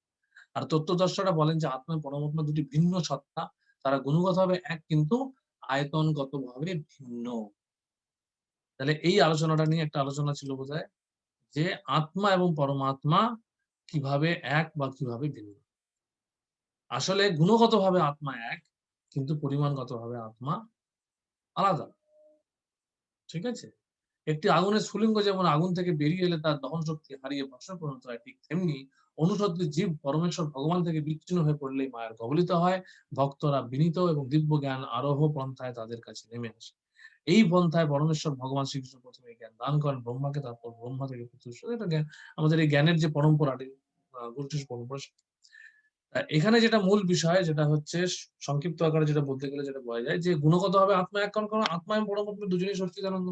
আর তত্ত্বদর্শীরা বলেন যে আত্মা পরমাত্মা দুটি ভিন্ন সত্তা, তারা গুণগতভাবে এক কিন্তু আয়তনগতভাবে ভিন্ন। তাহলে এই আলোচনাটা নিয়ে একটা আলোচনা ছিল বোধহয়, যে আত্মা এবং পরমাত্মা কিভাবে এক বা কিভাবে ভিন্ন। আসলে গুণগতভাবে আত্মা এক, কিন্তু পরিমাণগতভাবে আত্মা আলাদা। ঠিক আছে? একটি আগুনের স্ফুলিঙ্গ যেমন আগুন থেকে বেরিয়ে এলে তার দহন শক্তি হারিয়ে ভস্মে পরিণত হয়, ঠিক তেমনি অনুসদ্ধ জীব পরমেশ্বর ভগবান থেকে বিচ্ছিন্ন হয়ে পড়লেই মায়ের কবলিত হয়। ভক্তরা বিনীত এবং দিব্য জ্ঞান আরোহ পন্থায় তাদের কাছে নেমে আসে। এই পন্থায় পরমেশ্বর ভগবান শ্রীকৃষ্ণ প্রথমে জ্ঞান দান করেন ব্রহ্মাকে, তারপর ব্রহ্মা থেকে পুত্র। এটা জ্ঞান, আমাদের এই জ্ঞানের যে পরম্পরাটি, গোষ্ঠীর পরম্পরা। এখানে যেটা মূল বিষয়, যেটা হচ্ছে সংক্ষিপ্ত আকারে যেটা বলতে গেলে যেটা বলা যায় যে গুণগত ভাবে আত্মা এক, কারণ আত্মা এবং পরমাত্মা দুজনেই সচ্চিদানন্দ,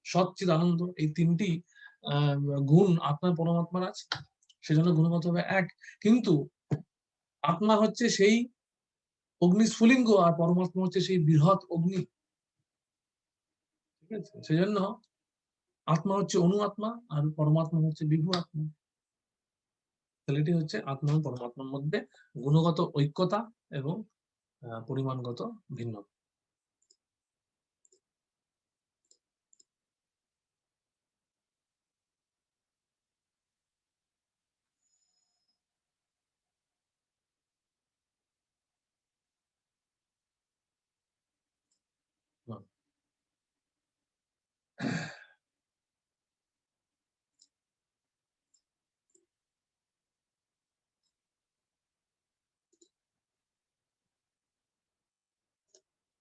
সচ্চিদানন্দ। এই তিনটি গুণ আত্মা পরমাত্মার আছে, সেজন্য গুণগত ভাবে এক। কিন্তু আত্মা হচ্ছে সেই অগ্নিস্ফুলিঙ্গ আর পরমাত্মা হচ্ছে সেই বৃহৎ অগ্নি। ঠিক আছে, সেজন্য আত্মা হচ্ছে অনু আত্মা আর পরমাত্মা হচ্ছে বিভু আত্মা। তাহলে এটি হচ্ছে আত্মা এবং পরমাত্মার মধ্যে গুণগত ঐক্যতা এবং পরিমাণগত ভিন্নতা।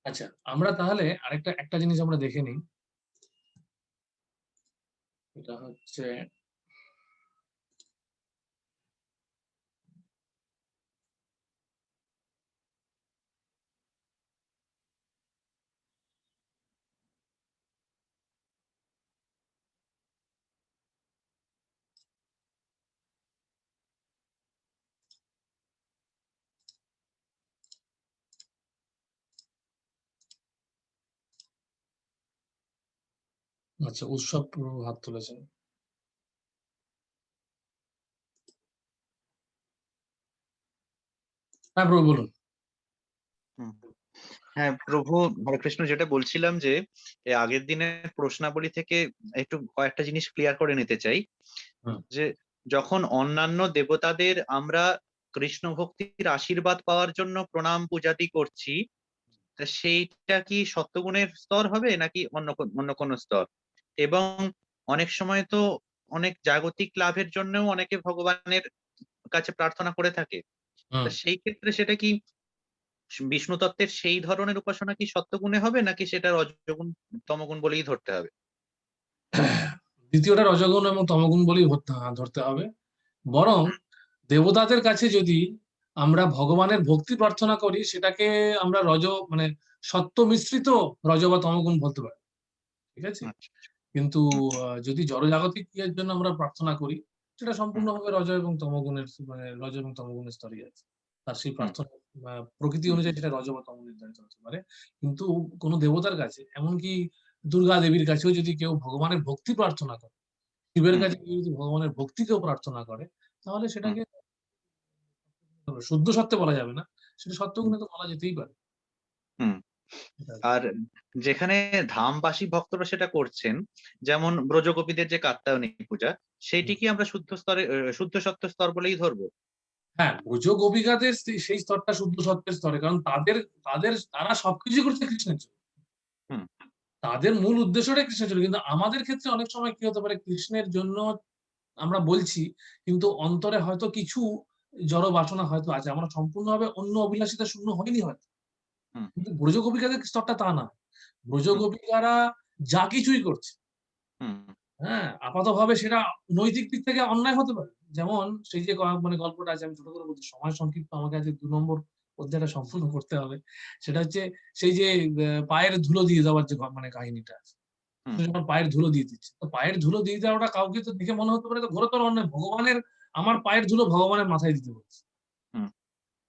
আচ্ছা, আমরা তাহলে একটা জিনিস আমরা দেখে নিই। এটা হচ্ছে আচ্ছা, উৎসব প্রভু হাত তুলেছেন। হ্যাঁ প্রভু বলুন। হ্যাঁ প্রভু, হরে কৃষ্ণ। যেটা বলছিলাম যে আগের দিনের প্রশ্নাবলী থেকে একটু কয়েকটা জিনিস ক্লিয়ার করে নিতে চাই। যে যখন অন্যান্য দেবতাদের আমরা কৃষ্ণ ভক্তির আশীর্বাদ পাওয়ার জন্য প্রণাম পূজাদি করছি, তা সেইটা কি সত্যগুণের স্তর হবে নাকি অন্য কোনো স্তর? এবং অনেক সময় তো অনেক জাগতিক লাভের জন্যও অনেকে ভগবানের কাছে প্রার্থনা করে থাকে। তা সেই ক্ষেত্রে সেটা কি বিষ্ণু তত্ত্বের সেই ধরনের উপাসনা কি সত্যগুণে হবে নাকি সেটা রজগুণ তমগুণ বলেই ধরতে হবে? দ্বিতীয়টা রজগুণ এবং তমগুণ বলেই ধরতে হবে। বরং দেবতাদের কাছে যদি আমরা ভগবানের ভক্তি প্রার্থনা করি, সেটাকে আমরা মানে সত্য মিশ্রিত রজ বা তমগুণ বলতে পারি। ঠিক আছে, কিন্তু যদি জড়জাগতিক এর জন্য আমরা প্রার্থনা করি, সেটা সম্পূর্ণভাবে রজ এবং তমগুণের, মানে রজ এবং তমগুণের স্তরই আছে। তার সেই প্রার্থনা প্রকৃতি অনুযায়ী যেটা রজ বা তম নির্ধারিত হতে পারে। কিন্তু কোনো দেবতার কাছে, এমনকি দুর্গা দেবীর কাছেও যদি কেউ ভগবানের ভক্তি প্রার্থনা করে, শিবের কাছে কেউ যদি ভগবানের ভক্তিকেও প্রার্থনা করে, তাহলে সেটাকে শুদ্ধ সত্যে বলা যাবে না, সেটা সত্যগুণে তো বলা যেতেই পারে। আর যেখানে ধামবাসী ভক্তরা সেটা করছেন, যেমন ব্রজগোপীদের যে কাত্যায়নী পূজা, সেইটি কি আমরা শুদ্ধ সত্য স্তর বলেই ধরবো? হ্যাঁ, ব্রজ গোপিকাদের সেই স্তরটা শুদ্ধ সত্যের স্তরে, কারণ তারা সবকিছু করছে কৃষ্ণের জন্য। তাদের মূল উদ্দেশ্যটাই কৃষ্ণের জন্য। কিন্তু আমাদের ক্ষেত্রে অনেক সময় কি হতে পারে, কৃষ্ণের জন্য আমরা বলছি, কিন্তু অন্তরে হয়তো কিছু জড় বাসনা হয়তো আছে, আমরা সম্পূর্ণভাবে অন্য অভিলাষিতা শূন্য হয়নি হয়তো। কিন্তু ব্রজ গোপিকাদের স্তরটা তা না। ব্রজ গোপিকারা যা কিছুই করছে, হ্যাঁ, আপাতভাবে সেটা নৈতিক দিক থেকে অন্যায় হতে পারে। যেমন সেই যে মানে গল্পটা আছে, আমি ছোট করে বলছি, সময় সংক্ষিপ্ত, আমাকে আজ 2 নম্বর অধ্যায়টা সম্পূর্ণ করতে হবে। সেটা হচ্ছে সেই যে পায়ের ধুলো দিয়ে দেওয়ার যে মানে কাহিনীটা আছে, যখন পায়ের ধুলো দিয়ে দিচ্ছে, তো পায়ের ধুলো দিয়ে দেওয়াটা কাউকে তো দেখে মনে হতে পারে তো ঘোরতর অন্যায়, ভগবানের, আমার পায়ের ধুলো ভগবানের মাথায় দিতে বলছে।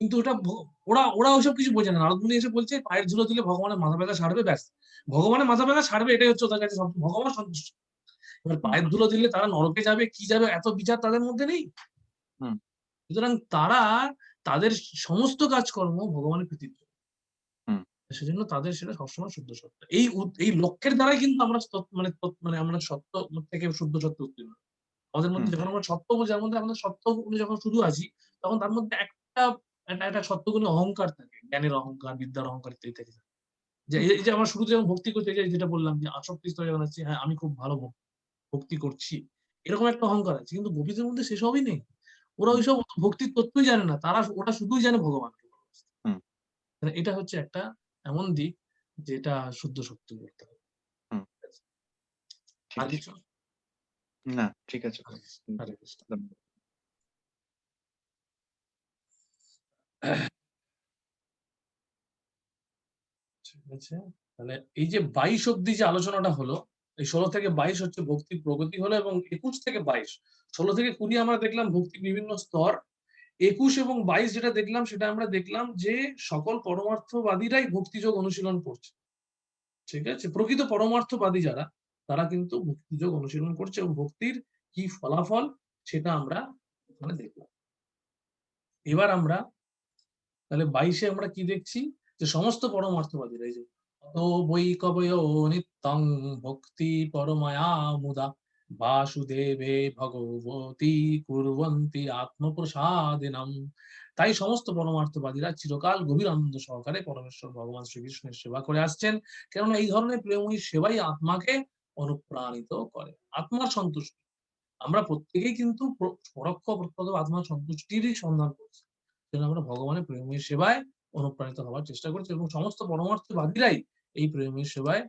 কিন্তু ওটা ওরা ওইসব কিছু বোঝে না। নারদ মুনি এসে বলছে পায়ের ধুলো দিলে ভগবানের মাথা ব্যথা সারবে, ব্যাস, ভগবানের মাথা ব্যথা সারবে, এটাই হচ্ছে ওদের কাছে ভগবান সন্তুষ্ট। এবার পায়ের ধুলো দিলে তারা নরকে যাবে কি যাবে, এত বিচার তাদের মধ্যে নেই। সুতরাং তারা তাদের সমস্ত কাজকর্ম ভগবানের প্রীতির জন্য, সেজন্য তাদের সেটা সবসময় শুদ্ধ সত্য। এই লক্ষ্যের দ্বারাই কিন্তু আমরা মানে আমরা সত্য থেকে শুদ্ধ সত্য উত্তীর্ণ। আমাদের মধ্যে যখন আমরা সত্য বোঝার মধ্যে আমাদের সত্য গুণে যখন শুধু আছি, তখন তার মধ্যে একটা সত্য গুণে অহংকার থাকে, জ্ঞানের অহংকার, বিদ্যার অহংকার ইত্যাদি থাকে। যে এই যে আমরা শুরুতে যখন ভক্তি করতে যাই, যেটা বললাম যে আসক্তি স্তরে যখন আছি, হ্যাঁ আমি খুব ভালো ভক্তি করছি, এরকম একটা অহংকার আছে, কিন্তু গোপীদের মধ্যে সেসবই নেই। ওরা ওইসব ভক্তির তত্ত্বই জানে না, ওরা শুধুই জানে ভগবানকে ভালোবাসতে। হুম। মানে এটা হচ্ছে একটা এমন দিক যেটা শুদ্ধ শক্তি করতে হবে। হুম। ঠিক আর ঠিক। কিছু? না ঠিক আছে। হরে কৃষ্ণ। ধন্যবাদ। ঠিক আছে, তাহলে এই যে 22 অব্দি যে আলোচনাটা হলো, এই 16 থেকে 22 হচ্ছে ভক্তির প্রগতি হলো, এবং 21 থেকে 22, 16 থেকে 20 আমরা দেখলাম ভক্তির বিভিন্ন স্তর, 21 এবং 22 যেটা দেখলাম সেটা আমরা দেখলাম যে সকল পরমার্থবাদীরাই ভক্তিযোগ অনুশীলন করছে। ঠিক আছে, প্রকৃত পরমার্থবাদী যারা, তারা কিন্তু ভক্তিযোগ অনুশীলন করছে, এবং ভক্তির কি ফলাফল সেটা আমরা ওখানে দেখলাম। এবার আমরা তাহলে 22-এ আমরা কি দেখছি, যে সমস্ত পরমার্থবাদীরা, এই যে অতো বৈ কবয়ো নিত্যং ভক্তি পরমায়া মুদা বাসুদেবে ভগবতী কুর্বন্তি আত্মপ্রসাদিনম। তাই সমস্ত পরমার্থবাদীরা চিরকাল গভীর আনন্দ সহকারে পরমেশ্বর ভগবান শ্রীকৃষ্ণের সেবা করে আসছেন, কেননা এই ধরনের প্রেমময়ী সেবাই আত্মাকে অনুপ্রাণিত করে, আত্মার সন্তুষ্টি। আমরা প্রত্যেকেই কিন্তু পরোক্ষ প্রত্যক্ষ আত্মার সন্তুষ্টিরই সন্ধান করছি, যেন আমরা ভগবানের প্রেমময়ী সেবায় অনুপ্রাণিত হওয়ার চেষ্টা করছি, এবং সমস্ত পরমার্থবাদীরাই এই প্রেমময়ী সেবায়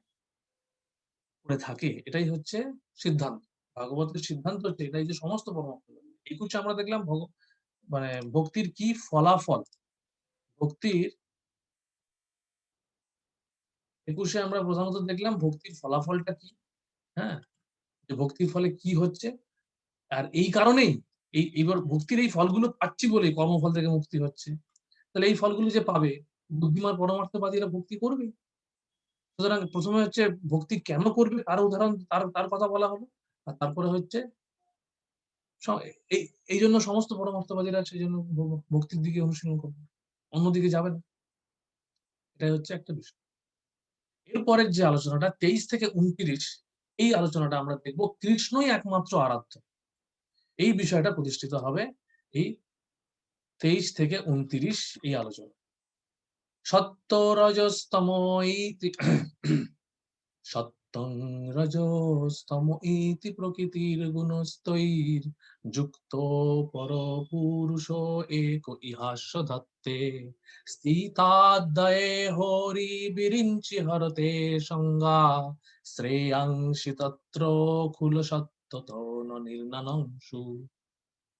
করে থাকে। এটাই হচ্ছে সিদ্ধান্ত, ভাগবতের সিদ্ধান্ত হচ্ছে এটাই, যে সমস্ত পরমার্থবাদী। 21 আমরা দেখলাম মানে ভক্তির কি ফলাফল, ভক্তির 21-এ আমরা প্রধানত দেখলাম ভক্তির ফলাফলটা কি। হ্যাঁ, যে ভক্তির ফলে কি হচ্ছে, আর এই কারণেই এইবার ভক্তির এই ফলগুলো পাচ্ছি বলেই কর্মফল থেকে মুক্তি হচ্ছে। তাহলে এই ফলগুলো যে পাবে, বুদ্ধিমান পরমার্থবাদীরা ভক্তি করবে। সুতরাং প্রথমে হচ্ছে ভক্তি কেন করবে তার উদাহরণ, তার কথা বলা হলো, আর তারপরে হচ্ছে এই এই জন্য সমস্ত পরমার্থবাদীরা সেই জন্য ভক্তির দিকে অনুশীলন করবে, অন্যদিকে যাবে না। এটাই হচ্ছে একটা বিষয়। এরপরের যে আলোচনাটা 23 থেকে 29, এই আলোচনাটা আমরা দেখবো কৃষ্ণই একমাত্র আরাধ্য। এই বিষয়টা প্রতিষ্ঠিত হবে এই 23 থেকে 29 এই আলোচনা। সত্য রজস্তম ইতি সত্যং রজস্তম ইতি প্রকৃতির গুণস্তৈর যুক্ত পরপুরুষ এক ইহাস্য ধত্তে স্থিতাদ্বয়ে হরি বিরিঞ্চি হরতে সংজ্ঞা শ্রেয়াংসি তত্র খুল সত্যত নির্নাংশু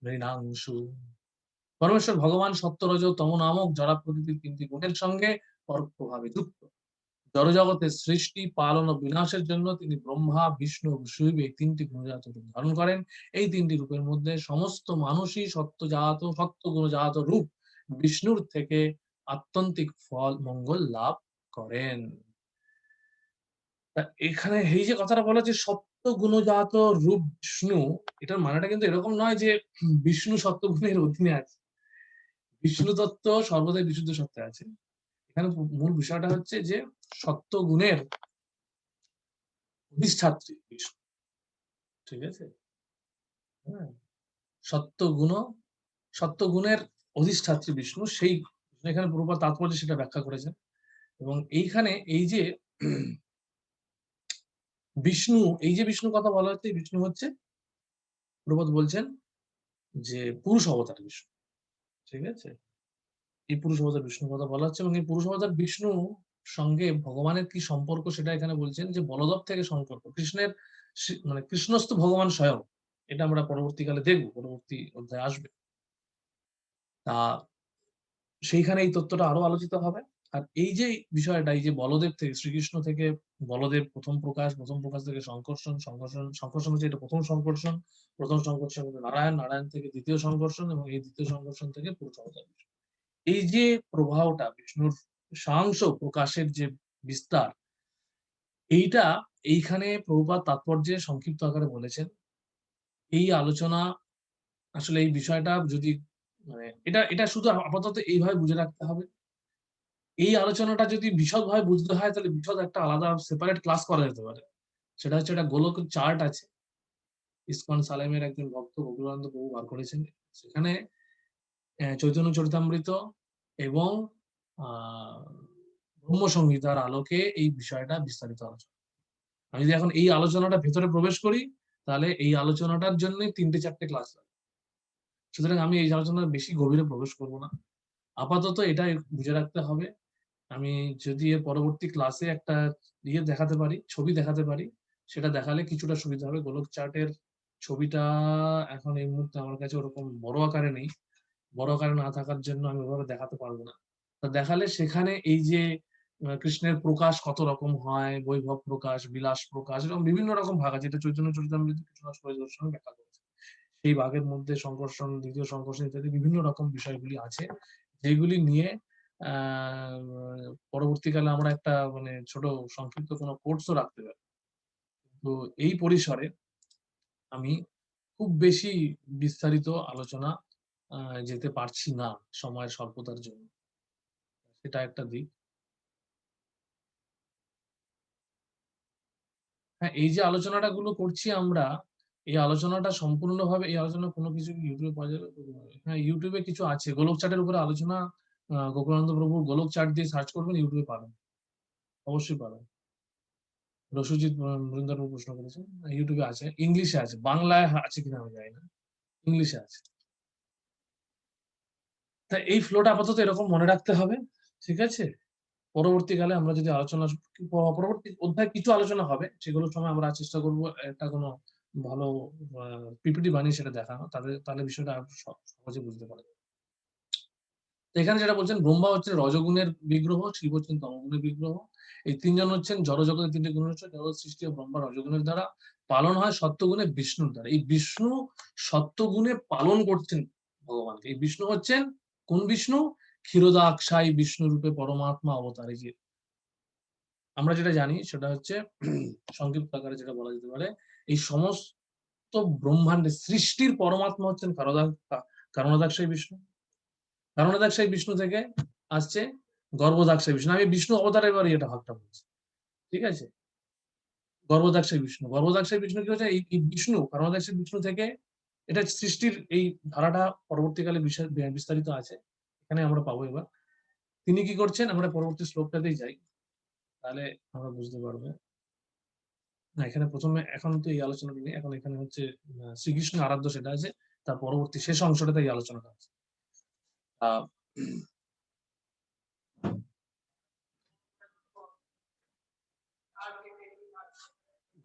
নৃণাংশু। পরমেশ্বর ভগবান সত্য রজ তম নামক জড়া প্রকৃতির 3টি গুণের সঙ্গে পরোক্ষভাবে যুক্ত। জড়জগতের সৃষ্টি, পালন ও বিনাশের জন্য তিনি ব্রহ্মা, বিষ্ণু ও শিব এই 3টি গুণজাত রূপ ধারণ করেন। এই 3টি রূপের মধ্যে সমস্ত মানুষই সত্য গুণজাত রূপ বিষ্ণুর থেকে আত্যন্তিক ফল মঙ্গল লাভ করেন। এখানে এই যে কথাটা বলা যে সত্য গুণজাত রূপ বিষ্ণু, এটার মানেটা কিন্তু এরকম নয় যে বিষ্ণু সত্য গুণের অধীনে আছে। বিষ্ণু তত্ত্ব সর্বদাই বিশুদ্ধ সত্ত্বে আছে। এখানে মূল বিষয়টা হচ্ছে যে সত্য গুণের অধিষ্ঠাত্রী বিষ্ণু। ঠিক আছে, হ্যাঁ, সত্য গুণের অধিষ্ঠাত্রী বিষ্ণু, সেই এখানে প্রভুপাদ তাৎপর্য সেটা ব্যাখ্যা করেছেন। এবং এইখানে এই যে বিষ্ণু, এই যে বিষ্ণু কথা বলা হচ্ছে, বিষ্ণু হচ্ছে প্রভুপাদ বলছেন যে পুরুষ অবতার বিষ্ণু। ঠিক আছে, এই পুরুষ অবতার বিষ্ণুর কথা বলা হচ্ছে, এবং এই পুরুষ অবতার বিষ্ণু সঙ্গে ভগবানের কি সম্পর্ক সেটা এখানে বলছেন, যে বলদেব থেকে সম্পর্ক কৃষ্ণের, মানে কৃষ্ণস্থ ভগবান স্বয়ং। এটা আমরা পরবর্তীকালে দেখবো, পরবর্তী অধ্যায় আসবে। তা সেইখানে এই তত্ত্বটা আরো আলোচিত হবে। আর এই যে বিষয়টা, এই যে বলদেব থেকে, শ্রীকৃষ্ণ থেকে বলদেব প্রথম প্রকাশ থেকে সংকর্ষণ হচ্ছে এটা প্রথম সংকর্ষণ হচ্ছে নারায়ণ থেকে দ্বিতীয় সংকর্ষণ, এবং এই দ্বিতীয় সংকর্ষণ থেকে পুরুষ অবতার। এই যে প্রবাহটা বিষ্ণুর সাংশ প্রকাশের যে বিস্তার, এইটা এইখানে প্রভুপাদ তাৎপর্যে সংক্ষিপ্ত আকারে বলেছেন। এই আলোচনা আসলে এই বিষয়টা যদি মানে এটা শুধু আপাতত এইভাবে বুঝে রাখতে হবে। এই আলোচনাটা যদি বিশদভাবে বুঝতে হয়, তাহলে বিশদ একটা আলাদা সেপারেট ক্লাস করা যেতে পারে। সেটা হচ্ছে একটা গোলক চার্ট আছে, ইসকন সালেমের একজন ভক্ত ভগবানন্দ প্রভু বার করেছেন। সেখানে চৈতন্য চরিতামৃত এবং ব্রহ্ম সংহিতার আলোকে এই বিষয়টা বিস্তারিত আলোচনা। আমি যদি এখন এই আলোচনাটা ভেতরে প্রবেশ করি তাহলে এই আলোচনাটার জন্য 3-4টে ক্লাস লাগবে। সুতরাং আমি এই আলোচনার বেশি গভীরে প্রবেশ করব না। আপাতত এটা বুঝে রাখতে হবে, আমি যদি এর পরবর্তী ক্লাসে একটা দেখাতে পারি, ছবি দেখাতে পারি, সেটা দেখালে কিছুটা সুবিধা হবে। গোলক চার্টের ছবিটা এখন এই মুহূর্তে আমার কাছে ওরকম বড় আকারে নেই, বড় আকারে না থাকার জন্য আমি ওভাবে দেখাতে পারবো না। তা দেখালে সেখানে এই যে কৃষ্ণের প্রকাশ কত রকম হয়, বৈভব প্রকাশ, বিলাস প্রকাশ, এরকম বিভিন্ন রকম ভাগ আছে, এটা চৈতন্য চরিতামৃত কৃষ্ণদাস পরিদর্শন ব্যাখ্যা করেছে। সেই ভাগের মধ্যে সংকর্ষণ, দ্বিতীয় সংকর্ষণ ইত্যাদি বিভিন্ন রকম বিষয়গুলি আছে, যেগুলি নিয়ে পরবর্তীকালে আমরা একটা মানে ছোট সংক্ষিপ্ত কোনো কোর্সও রাখতে পারি। তো এই পরিসরে আমি খুব বেশি বিস্তারিত আলোচনা যেতে পারছি না সময়ের স্বল্পতার জন্য, সেটা একটা দিক। হ্যাঁ, এই যে আলোচনাটা গুলো করছি আমরা, এই আলোচনাটা সম্পূর্ণভাবে, এই আলোচনা কোনো কিছু ইউটিউবে পাওয়া যাবে? হ্যাঁ, ইউটিউবে কিছু আছে, গোলক চার্টের উপরে আলোচনা, গোকুলানন্দ প্রভুর গোলক চার্ট দিয়ে সার্চ করবেন, ইউটিউবে পাবেন, অবশ্যই পাবেন। রসুজিৎ বৃন্দার প্রশ্ন করেছেন, ইউটিউবে আছে, ইংলিশে আছে, বাংলায় আছে কিনা আমি জানি না, ইংলিশে আছে। তা এই ফ্লোটা আপাতত এরকম মনে রাখতে হবে, ঠিক আছে? পরবর্তীকালে আমরা যদি আলোচনা, পরবর্তী অধ্যায় কিছু আলোচনা হবে, সেগুলোর সময় আমরা চেষ্টা করব একটা কোনো ভালো পিপিটি বানিয়ে সেটা দেখানো, তাহলে বিষয়টা সহজে বুঝতে পারবে। এখানে যেটা বলছেন, ব্রহ্মা হচ্ছেন রজগুণের বিগ্রহ, শিব হচ্ছেন তমগুণের বিগ্রহ। এই তিনজন হচ্ছেন জড়জগতের তিনটি গুণ হচ্ছে জগৎ সৃষ্টি ও ব্রহ্মা রজগুণের দ্বারা, পালন হয় সত্যগুণে বিষ্ণুর দ্বারা। এই বিষ্ণু সত্যগুণে পালন করছেন ভগবানকে। এই বিষ্ণু হচ্ছেন কোন বিষ্ণু? ক্ষীরোদাক্ষাই বিষ্ণু রূপে পরমাত্মা অবতার। এই যে আমরা যেটা জানি সেটা হচ্ছে সংক্ষিপ্ত আকারে যেটা বলা যেতে পারে, এই সমস্ত ব্রহ্মাণ্ডের সৃষ্টির পরমাত্মা হচ্ছেন কারণদাক্ষাই বিষ্ণু। কারণদাক্ষাই বিষ্ণু থেকে আসছে গর্ভদাক্ষাই বিষ্ণু। আমি বিষ্ণু অবতারের বাড়ি এটা ভাগটা বলছি, ঠিক আছে? গর্ভদাক্ষাই বিষ্ণু, গর্ভদাক্ষাই বিষ্ণু কি হচ্ছে? এই বিষ্ণু, কারণদাক্ষাই বিষ্ণু থেকে এটা সৃষ্টির এই ধারাটা পরবর্তীকালে বিস্তারিত আছে, এখানে আমরা পাবো। এবার তিনি কি করছেন, আমরা পরবর্তী শ্লোকটাতেই যাই, তাহলে আমরা বুঝতে পারবো। না, এখানে প্রথমে এখন তো এই আলোচনাটা নেই, এখন এখানে হচ্ছে শ্রীকৃষ্ণ আরাধ্য, সেটা আছে, তার পরবর্তী শেষ অংশটাতে এই আলোচনাটা আছে।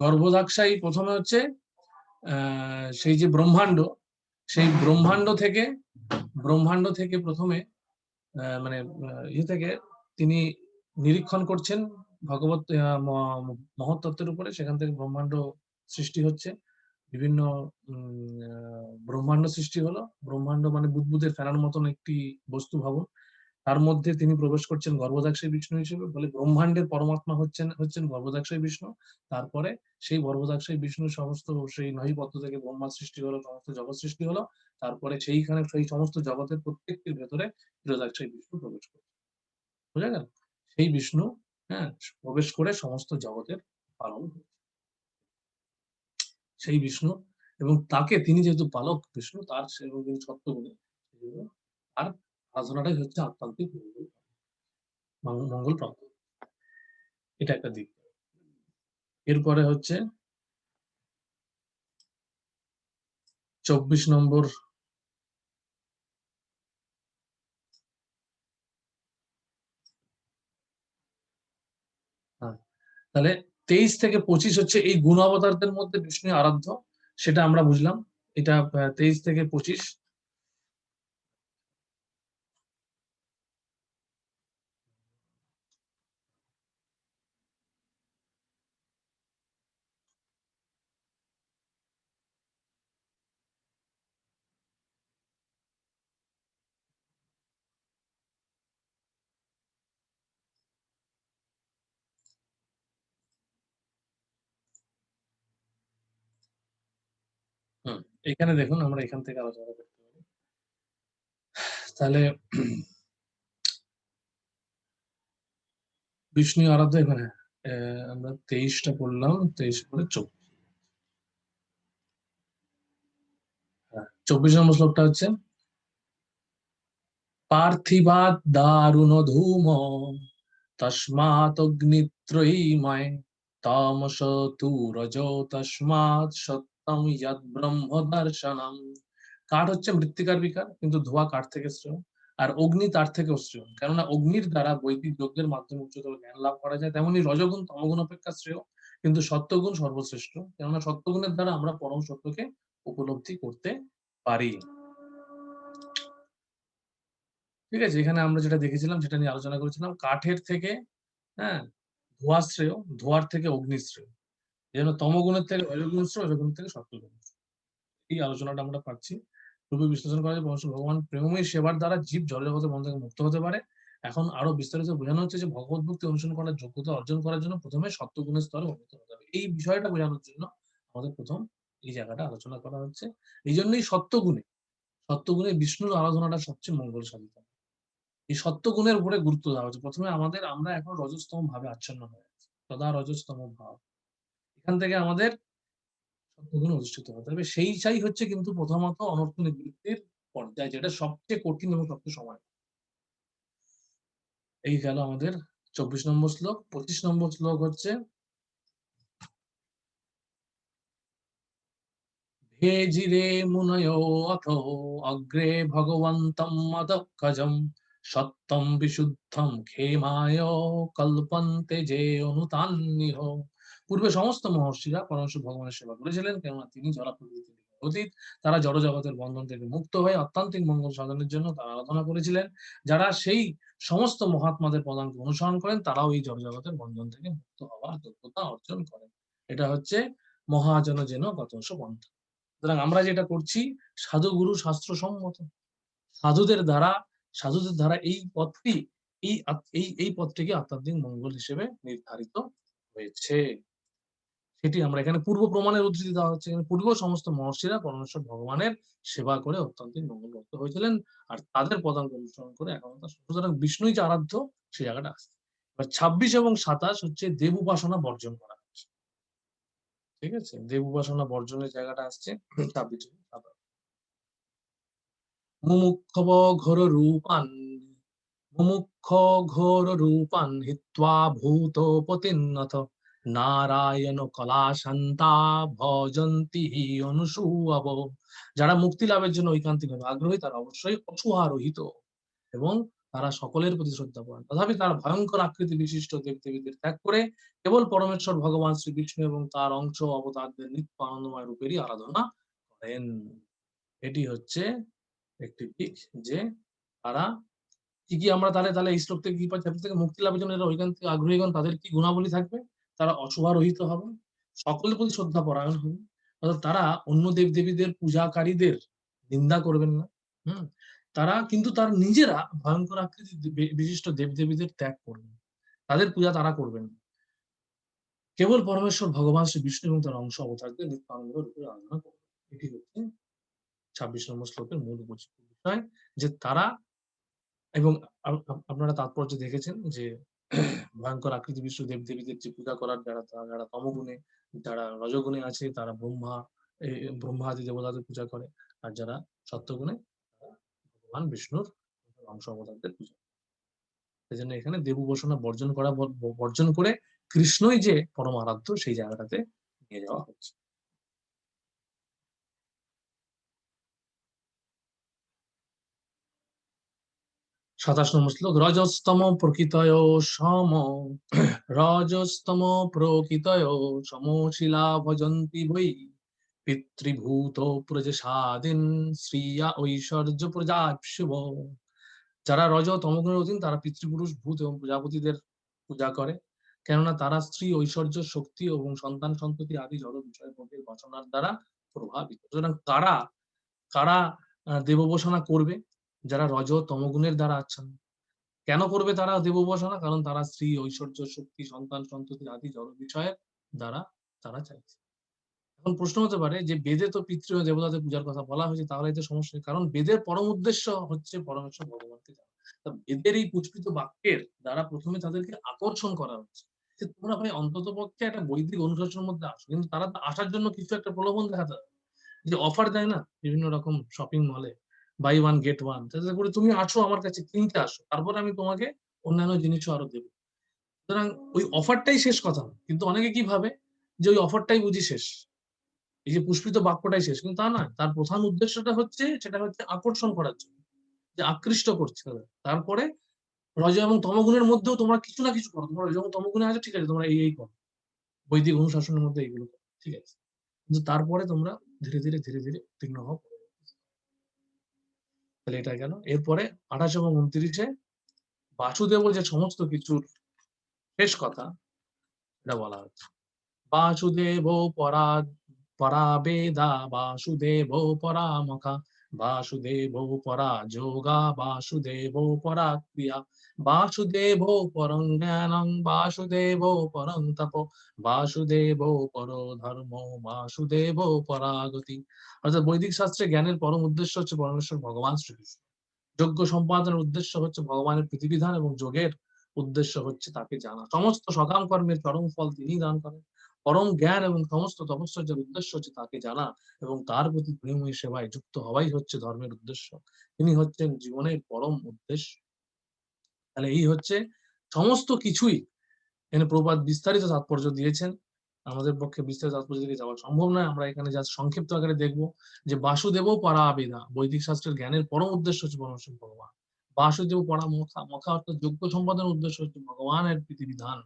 গর্ভদাক্ষাই প্রথমে হচ্ছে সেই যে ব্রহ্মাণ্ড, সেই ব্রহ্মাণ্ড থেকে প্রথমে মানে ইয়ে থেকে তিনি নিরীক্ষণ করছেন ভগবত মহত্তত্ত্বের উপরে, সেখান থেকে ব্রহ্মাণ্ড সৃষ্টি হচ্ছে, বিভিন্ন ব্রহ্মাণ্ড সৃষ্টি হলো। ব্রহ্মাণ্ড মানে বুদ্বুদের ফেনার মতন একটি বস্তু ভবন, তার মধ্যে তিনি প্রবেশ করছেন গর্ভদাক্ষাই বিষ্ণু হিসেবে, বলে ব্রহ্মাণ্ডের পরমাত্মা হচ্ছেন গর্ভদাক্ষাই বিষ্ণু। তারপরে সেই গর্ভদাক্ষাই বিষ্ণু সমস্ত সেই নহিপত্য থেকে ব্রহ্মা সৃষ্টি হলো, সমস্ত জগৎ সৃষ্টি হলো। তারপরে সেইখানে সেই সমস্ত জগতের প্রত্যেকটির ভেতরে ক্ষীরোদাক্ষাই বিষ্ণু প্রবেশ করে, বুঝা গেল? সেই বিষ্ণু, হ্যাঁ, প্রবেশ করে সমস্ত জগতের পালন, সেই বিষ্ণু, এবং তাকে তিনি যেহেতু পালক বিষ্ণু, তার সত্যগুণে আর আরাধনাটাই হচ্ছে আত্মান্তিক মঙ্গল প্রাপ্ত। এটা একটা দিক। এরপরে হচ্ছে 24 নম্বর, তাহলে 23 থেকে 25 হচ্ছে এই গুণ অবতারদের মধ্যে বিষ্ণু আরাধ্য, সেটা আমরা বুঝলাম। এটা 23 থেকে 25। এখানে দেখুন, আমরা এখান থেকে আলোচনা করতে পারি। তাহলে বিষ্ণু আরাধ্য, এখানে আমরা 23টা পড়লাম, 23 পরে 24 নম্বর শ্লোকটা হচ্ছে, পার্থিবাদ দারুণ ধূম তস্মাৎ অগ্নিত্রয়ীময় তামস তু রজো তস্মাৎ সত্যম যদ ব্রহ্ম দর্শনম। কাঠ হচ্ছে মৃত্তিকার বিকার, কিন্তু ধোঁয়া কাঠ থেকে শ্রেয়, আর অগ্নি তার থেকে শ্রেয়, কেননা অগ্নির দ্বারা বৈদিক যজ্ঞের মাধ্যমে উচ্চতর জ্ঞান লাভ করা যায়। তেমনি রজগুণ তমগুণ অপেক্ষা শ্রেয়, কিন্তু সত্যগুণ সর্বশ্রেষ্ঠ, কেননা সত্যগুণের দ্বারা আমরা পরম সত্যকে উপলব্ধি করতে পারি। ঠিক আছে, এখানে আমরা যেটা দেখেছিলাম সেটা নিয়ে আলোচনা করেছিলাম, কাঠের থেকে ধোঁয়া শ্রেয়, ধোঁয়ার থেকে অগ্নি শ্রেয়, এই জন্য তমগুণের থেকে রজগুণ শ্রেয়, রজগুণের থেকে সত্যগুণ। এই আলোচনাটা আমরা পাচ্ছি। রূপে বিশ্লেষণ করা যায় ভগবান প্রেমময়ী সেবার দ্বারা জীব জড়জগতের বন্ধন থেকে মুক্ত হতে পারে। এখন আরো বিস্তারিত বোঝানো হচ্ছে যে ভগবত ভক্তি অনুসরণ করার যোগ্যতা অর্জন করার জন্য প্রথমে সত্যগুণের স্তরে উন্নীত হতে হবে। এই বিষয়টা বোঝানোর জন্য আমাদের প্রথম এই জায়গাটা আলোচনা করা হচ্ছে। এই জন্যই সত্যগুণে বিষ্ণুর আরাধনাটা সবচেয়ে মঙ্গল সাধিত। এই সত্যগুণের উপরে গুরুত্ব দেওয়া হচ্ছে। প্রথমে আমরা এখন রজস্তম ভাবে আচ্ছন্ন হয়ে আছি, সদা রজস্তম ভাব, এখান থেকে আমাদের সত্যগুণে অধিষ্ঠিত হতে হবে। সেইটাই হচ্ছে কিন্তু প্রথমত অনর্থ নিবৃত্তির পর্যায়, যেটা সবচেয়ে কঠিন এবং সবচেয়ে সময়। এই গেল আমাদের 24 নম্বর শ্লোক। 25 নম্বর শ্লোক হচ্ছে ভেজিরে মুনয়ো অথ অগ্রে ভগবন্তম মদক্ষজম সত্যম বিশুদ্ধম ক্ষেমায় কল্পন্তে যে অনুতান্নিহ। পূর্বে সমস্ত মহর্ষিরা পরমেশ্বর ভগবানের সেবা করেছিলেন, কেননা তিনি জড় প্রকৃতির অতীত। তারা জড় জগতের বন্ধন থেকে মুক্ত হয়ে অত্যান্তিক মঙ্গল সাধনের জন্য তারা আরাধনা করেছিলেন। যারা সেই সমস্ত মহাত্মাদের পদাঙ্ক অনুসরণ করেন, তারাও এই জড় জগতের বন্ধন থেকে মুক্ত হওয়ার যোগ্যতা অর্জন করেন। এটা হচ্ছে মহাজন যেন গতস পন্থা। সুতরাং আমরা যেটা করছি সাধু গুরু শাস্ত্র সম্মত, সাধুদের দ্বারা এই পথটি এই পথটিকে আধ্যাত্মিক মঙ্গল হিসেবে নির্ধারিত হয়েছে। সেটি আমরা এখানে পূর্ব প্রমাণের উদ্ধৃতি দেওয়া হচ্ছে। পূর্ব সমস্ত মহর্ষিরা পরমেশ্বর ভগবানের সেবা করে অত্যান্তিক মঙ্গলপ্রাপ্ত হয়েছিলেন, আর তাদের পদাঙ্ক অনুসরণ করে এখন সুতরাং বিষ্ণুই যে আরাধ্য সেই জায়গাটা আসছে। এবার 26 এবং 27 হচ্ছে দেব উপাসনা বর্জন করা হচ্ছে। ঠিক আছে, দেব উপাসনা বর্জনের জায়গাটা আসছে 26 এবং 27। মুমুক্ষব ঘোর রূপান হিত্বা ভূতপতিন্নথ নারায়ণ কলাশান্তা ভজন্তি অনুসূয়ব। যারা মুক্তি লাভের জন্য ঐকান্তিকভাবে আগ্রহী, তারা অবশ্যই অসুহারহিত এবং তারা সকলের প্রতি শ্রদ্ধাপরায়ণ। তথাপি তারা ভয়ঙ্কর আকৃতি বিশিষ্ট দেবদেবীদের ত্যাগ করে কেবল পরমেশ্বর ভগবান শ্রী বিষ্ণু এবং তার অংশ অবতারদের নিত্য আনন্দময় রূপেরই আরাধনা করেন। এটি হচ্ছে একটি দিক, যে তারা কি আমরা তাহলে এই শ্লোক থেকে কি পাচ্ছি? থেকে মুক্তি লাভের জন্য যারা ঐকান্তিক আগ্রহীগণ, তাদের কি গুণাবলী থাকবে? তারা অশুভারহিত হবে, সকলের প্রতি শ্রদ্ধা পরায়ণ হবে, অর্থাৎ তারা অন্য দেবদেবীদের পূজাকারীদের নিন্দা করবেন না। তারা কিন্তু তার নিজেরা ভয়ঙ্কর আকৃতি বিশিষ্ট দেবদেবীদের ত্যাগ করবেন, তাদের পূজা তারা করবেন না, কেবল পরমেশ্বর ভগবান শ্রী বিষ্ণু এবং তার অংশ অবতারদের নিত্য আনন্দ রূপে আরাধনা করবেন। এটি হচ্ছে 26 নম্বর শ্লোকের মূল বিষয়, যে তারা, এবং আপনারা তাৎপর্য দেখেছেন যে ভয়ঙ্কর আকৃতি বিশিষ্ট দেবদেবীদের যে পূজা করার যারা তমগুণে, যারা রজগুণে আছে, তারা ব্রহ্মাদি দেবতাদের পূজা করে, আর যারা সত্যগুণে ভগবান বিষ্ণুর অংশ অবতারদের পূজা করে। সেই জন্য এখানে দেব উপাসনা বর্জন করে কৃষ্ণই যে পরম আরাধ্য সেই জায়গাটাতে নিয়ে যাওয়া হচ্ছে। 27 নম্বর শ্লোক রজস্তম প্রকৃতয় সমশিলা ভজন্তি বৈ পিতৃভূত প্রজসাদিন শ্রিয়া ঐশ্বর্য প্রজাপশুভ। যারা রজ তমগুণের অধীন, তারা পিতৃপুরুষ, ভূত এবং প্রজাপতিদের পূজা করে, কেননা তারা স্ত্রী, ঐশ্বর্য, শক্তি এবং সন্তান সন্ততি আদি জড় বিষয় ভোগের বাসনার দ্বারা প্রভাবিত। সুতরাং কারা দেব উপাসনা করবে? যারা রজ তমগুণের দ্বারা আচ্ছন্ন। কেন করবে তারা দেব উপাসনা? কারণ তারা স্ত্রী, ঐশ্বর্য, শক্তি, সন্তান সন্ততি আদি জড় বিষয়ের দ্বারা তারা চাইছে। এখন প্রশ্ন হতে পারে যে বেদে তো পিতৃ ও দেবতাদের পূজার কথা বলা হয়েছে, তাহলে এতে সমস্যা নেই, কারণ বেদের পরম উদ্দেশ্য হচ্ছে পরমেশ্বর ভগবানকে জানা। বেদের এই পুষ্পিত বাক্যের দ্বারা প্রথমে তাদেরকে আকর্ষণ করা হচ্ছে যে তোমরা ভাই অন্তত পক্ষে একটা বৈদিক অনুশাসনের মধ্যে আসো। কিন্তু তারা আসার জন্য কিছু একটা প্রলোভন দেখাতে হবে, যে অফার দেয় না বিভিন্ন রকম শপিং মলে, বাই ওয়ান গেট ওয়ান, তাতে করে তুমি আসো আমার কাছে কিনতে আসো, তারপরে আমি তোমাকে অন্যান্য জিনিসও আরো দেবো। সুতরাং ওই অফারটাই শেষ কথা, কিন্তু অনেকে কি ভাবে যে ওই অফারটাই বুঝি শেষ, এই যে পুষ্পিত বাক্যটাই শেষ, কিন্তু তা নয়। তার প্রধান উদ্দেশ্যটা হচ্ছে, সেটা হচ্ছে আকর্ষণ করার জন্য, যে আকৃষ্ট করছে তাদের। তারপরে রজ এবং তমগুণের মধ্যেও তোমরা কিছু না কিছু করো, তোমরা রজ এবং তমগুণে আছো, ঠিক আছে, তোমরা এই করো, বৈদিক অনুশাসনের মধ্যে এইগুলো করো, ঠিক আছে, কিন্তু তারপরে তোমরা ধীরে ধীরে ধীরে ধীরে উত্তীর্ণ হও। তাহলে এটা গেল। এরপরে 28 এবং 29-এ বাসুদেব যে সমস্ত কিছুর শেষ কথা এটা বলা হচ্ছে। বাসুদেব পরা বেদা, বাসুদেব পরা মখা, বাসুদেব পরা যোগা, বাসুদেব পরা ক্রিয়া, বাসুদেব পরং জ্ঞানং, বাসুদেব পরং তপ, বাসুদেব পর ধর্ম, বাসুদেব পরাগতি। অর্থাৎ বৈদিক শাস্ত্রে জ্ঞানের পরম উদ্দেশ্য হচ্ছে পরমেশ্বর ভগবান শ্রীকৃষ্ণ। যজ্ঞ সম্পাদনের উদ্দেশ্য হচ্ছে ভগবানের প্রীতিবিধান, এবং যোগের উদ্দেশ্য হচ্ছে তাকে জানা। সমস্ত সকাম কর্মের চরম ফল তিনি দান করেন। পরম জ্ঞান এবং সমস্ত তপস্যার উদ্দেশ্য হচ্ছে তাকে জানা, এবং তার প্রতি প্রেমময়ী সেবায় যুক্ত হওয়াই হচ্ছে ধর্মের উদ্দেশ্য। তিনি হচ্ছেন জীবনের পরম উদ্দেশ্য। তাহলে এই হচ্ছে সমস্ত কিছুই। এখানে প্রভুপাদ বিস্তারিত তাৎপর্য দিয়েছেন, আমাদের পক্ষে বিস্তারিত তাৎপর্য দিকে যাওয়া সম্ভব নয়। আমরা এখানে যা সংক্ষিপ্ত আকারে দেখবো যে বাসুদেব পরা আবেদা, বৈদিক শাস্ত্রের জ্ঞানের পরম উদ্দেশ্য হচ্ছে পরমেশ্বর ভগবান। বাসুদেব পরা মখা, মখা অর্থাৎ যজ্ঞ সম্পাদনের উদ্দেশ্য হচ্ছে ভগবানের প্রীতিবিধান।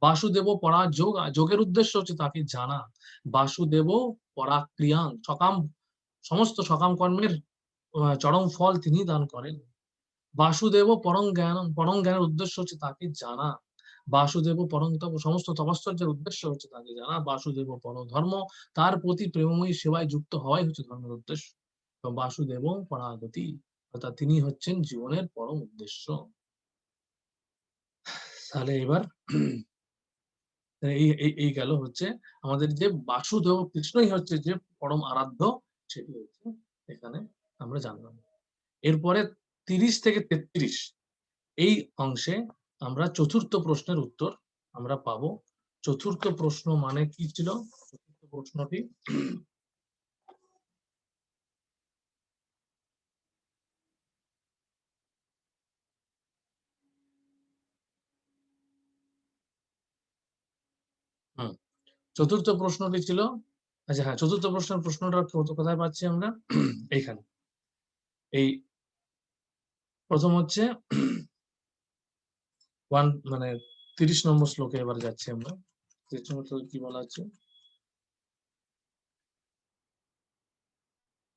বাসুদেব পরা যোগ, যোগের উদ্দেশ্য হচ্ছে তাকে জানা। বাসুদেব পরা ক্রিয়াং, সমস্ত সকাম কর্মের চরম ফল তিনি দান করেন। বাসুদেব পরং জ্ঞান, পরং জ্ঞানের উদ্দেশ্য হচ্ছে তাকে জানা। বাসুদেব পরং তপ, সমস্ত তপশ্চর্যের উদ্দেশ্য হচ্ছে তাকে জানা। বাসুদেব পর ধর্ম, তার প্রতি প্রেমময়ী সেবায় যুক্ত হওয়াই হচ্ছে ধর্মের উদ্দেশ্য। বাসুদেব পরাগতি, অর্থাৎ তিনি হচ্ছেন জীবনের পরম উদ্দেশ্য। তাহলে এবার এই গেল হচ্ছে আমাদের যে বাসুদেব কৃষ্ণই হচ্ছে যে পরম আরাধ্য, সেটি হচ্ছে এখানে আমরা জানলাম। এরপরে 30 থেকে 33 এই অংশে আমরা চতুর্থ প্রশ্নের উত্তর আমরা পাবো। চতুর্থ প্রশ্ন মানে কি ছিল? চতুর্থ প্রশ্নটি চতুর্থ প্রশ্নটি ছিল, আচ্ছা হ্যাঁ, চতুর্থ প্রশ্নটা কোথায় পাচ্ছি আমরা? এইখানে। এই প্রথম হচ্ছে 30 নম্বর শ্লোকে এবার যাচ্ছি আমরা। 30 নম্বর শ্লোকে কি বলা আছে?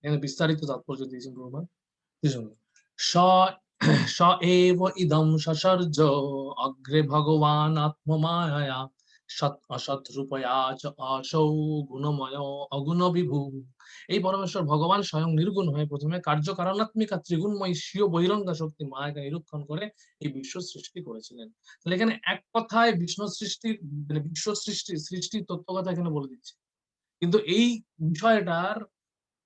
এখানে বিস্তারিত তাৎপর্য দিয়েছেন প্রভুপাদ। স এব ইদম সসর্জ অগ্রে ভগবান আত্মমায়া, সৎ অসৎ রূপয়া চ অসৌ গুণময় অগুণ বিভু। এই পরমেশ্বর ভগবান স্বয়ং নির্গুণ হয়ে প্রথমে কার্যকারণাত্মিকা ত্রিগুণময় স্বীয় বহিরঙ্গা শক্তি মায়াকে নিরীক্ষণ করে এই বিশ্ব সৃষ্টি করেছিলেন। তাহলে এখানে এক কথায় বিষ্ণু সৃষ্টির, মানে বিশ্ব সৃষ্টির তত্ত্ব কথা এখানে বলে দিচ্ছে, কিন্তু এই বিষয়টার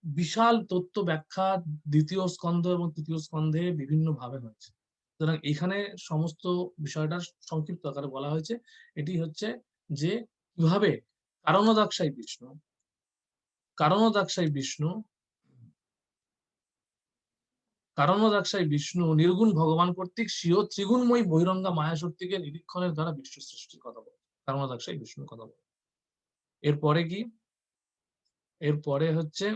বিশাল তত্ত্ব ব্যাখ্যা দ্বিতীয় স্কন্ধ এবং তৃতীয় স্কন্ধে বিভিন্ন ভাবে হয়েছে। সুতরাং এখানে সমস্ত বিষয়টার সংক্ষিপ্ত আকারে বলা হয়েছে। এটি হচ্ছে যে কিভাবে কারণদাক্ষাই বিষ্ণু নির্গুণ ভগবান কর্তৃক স্বীয় ত্রিগুণময়ী বহিরঙ্গা মায়া শক্তিকে নিরীক্ষণের দ্বারা বিশ্ব সৃষ্টির কথা বলে, কারণদাক্ষাই বিষ্ণুর কথা বলে। এরপরে কি? এরপরে হচ্ছে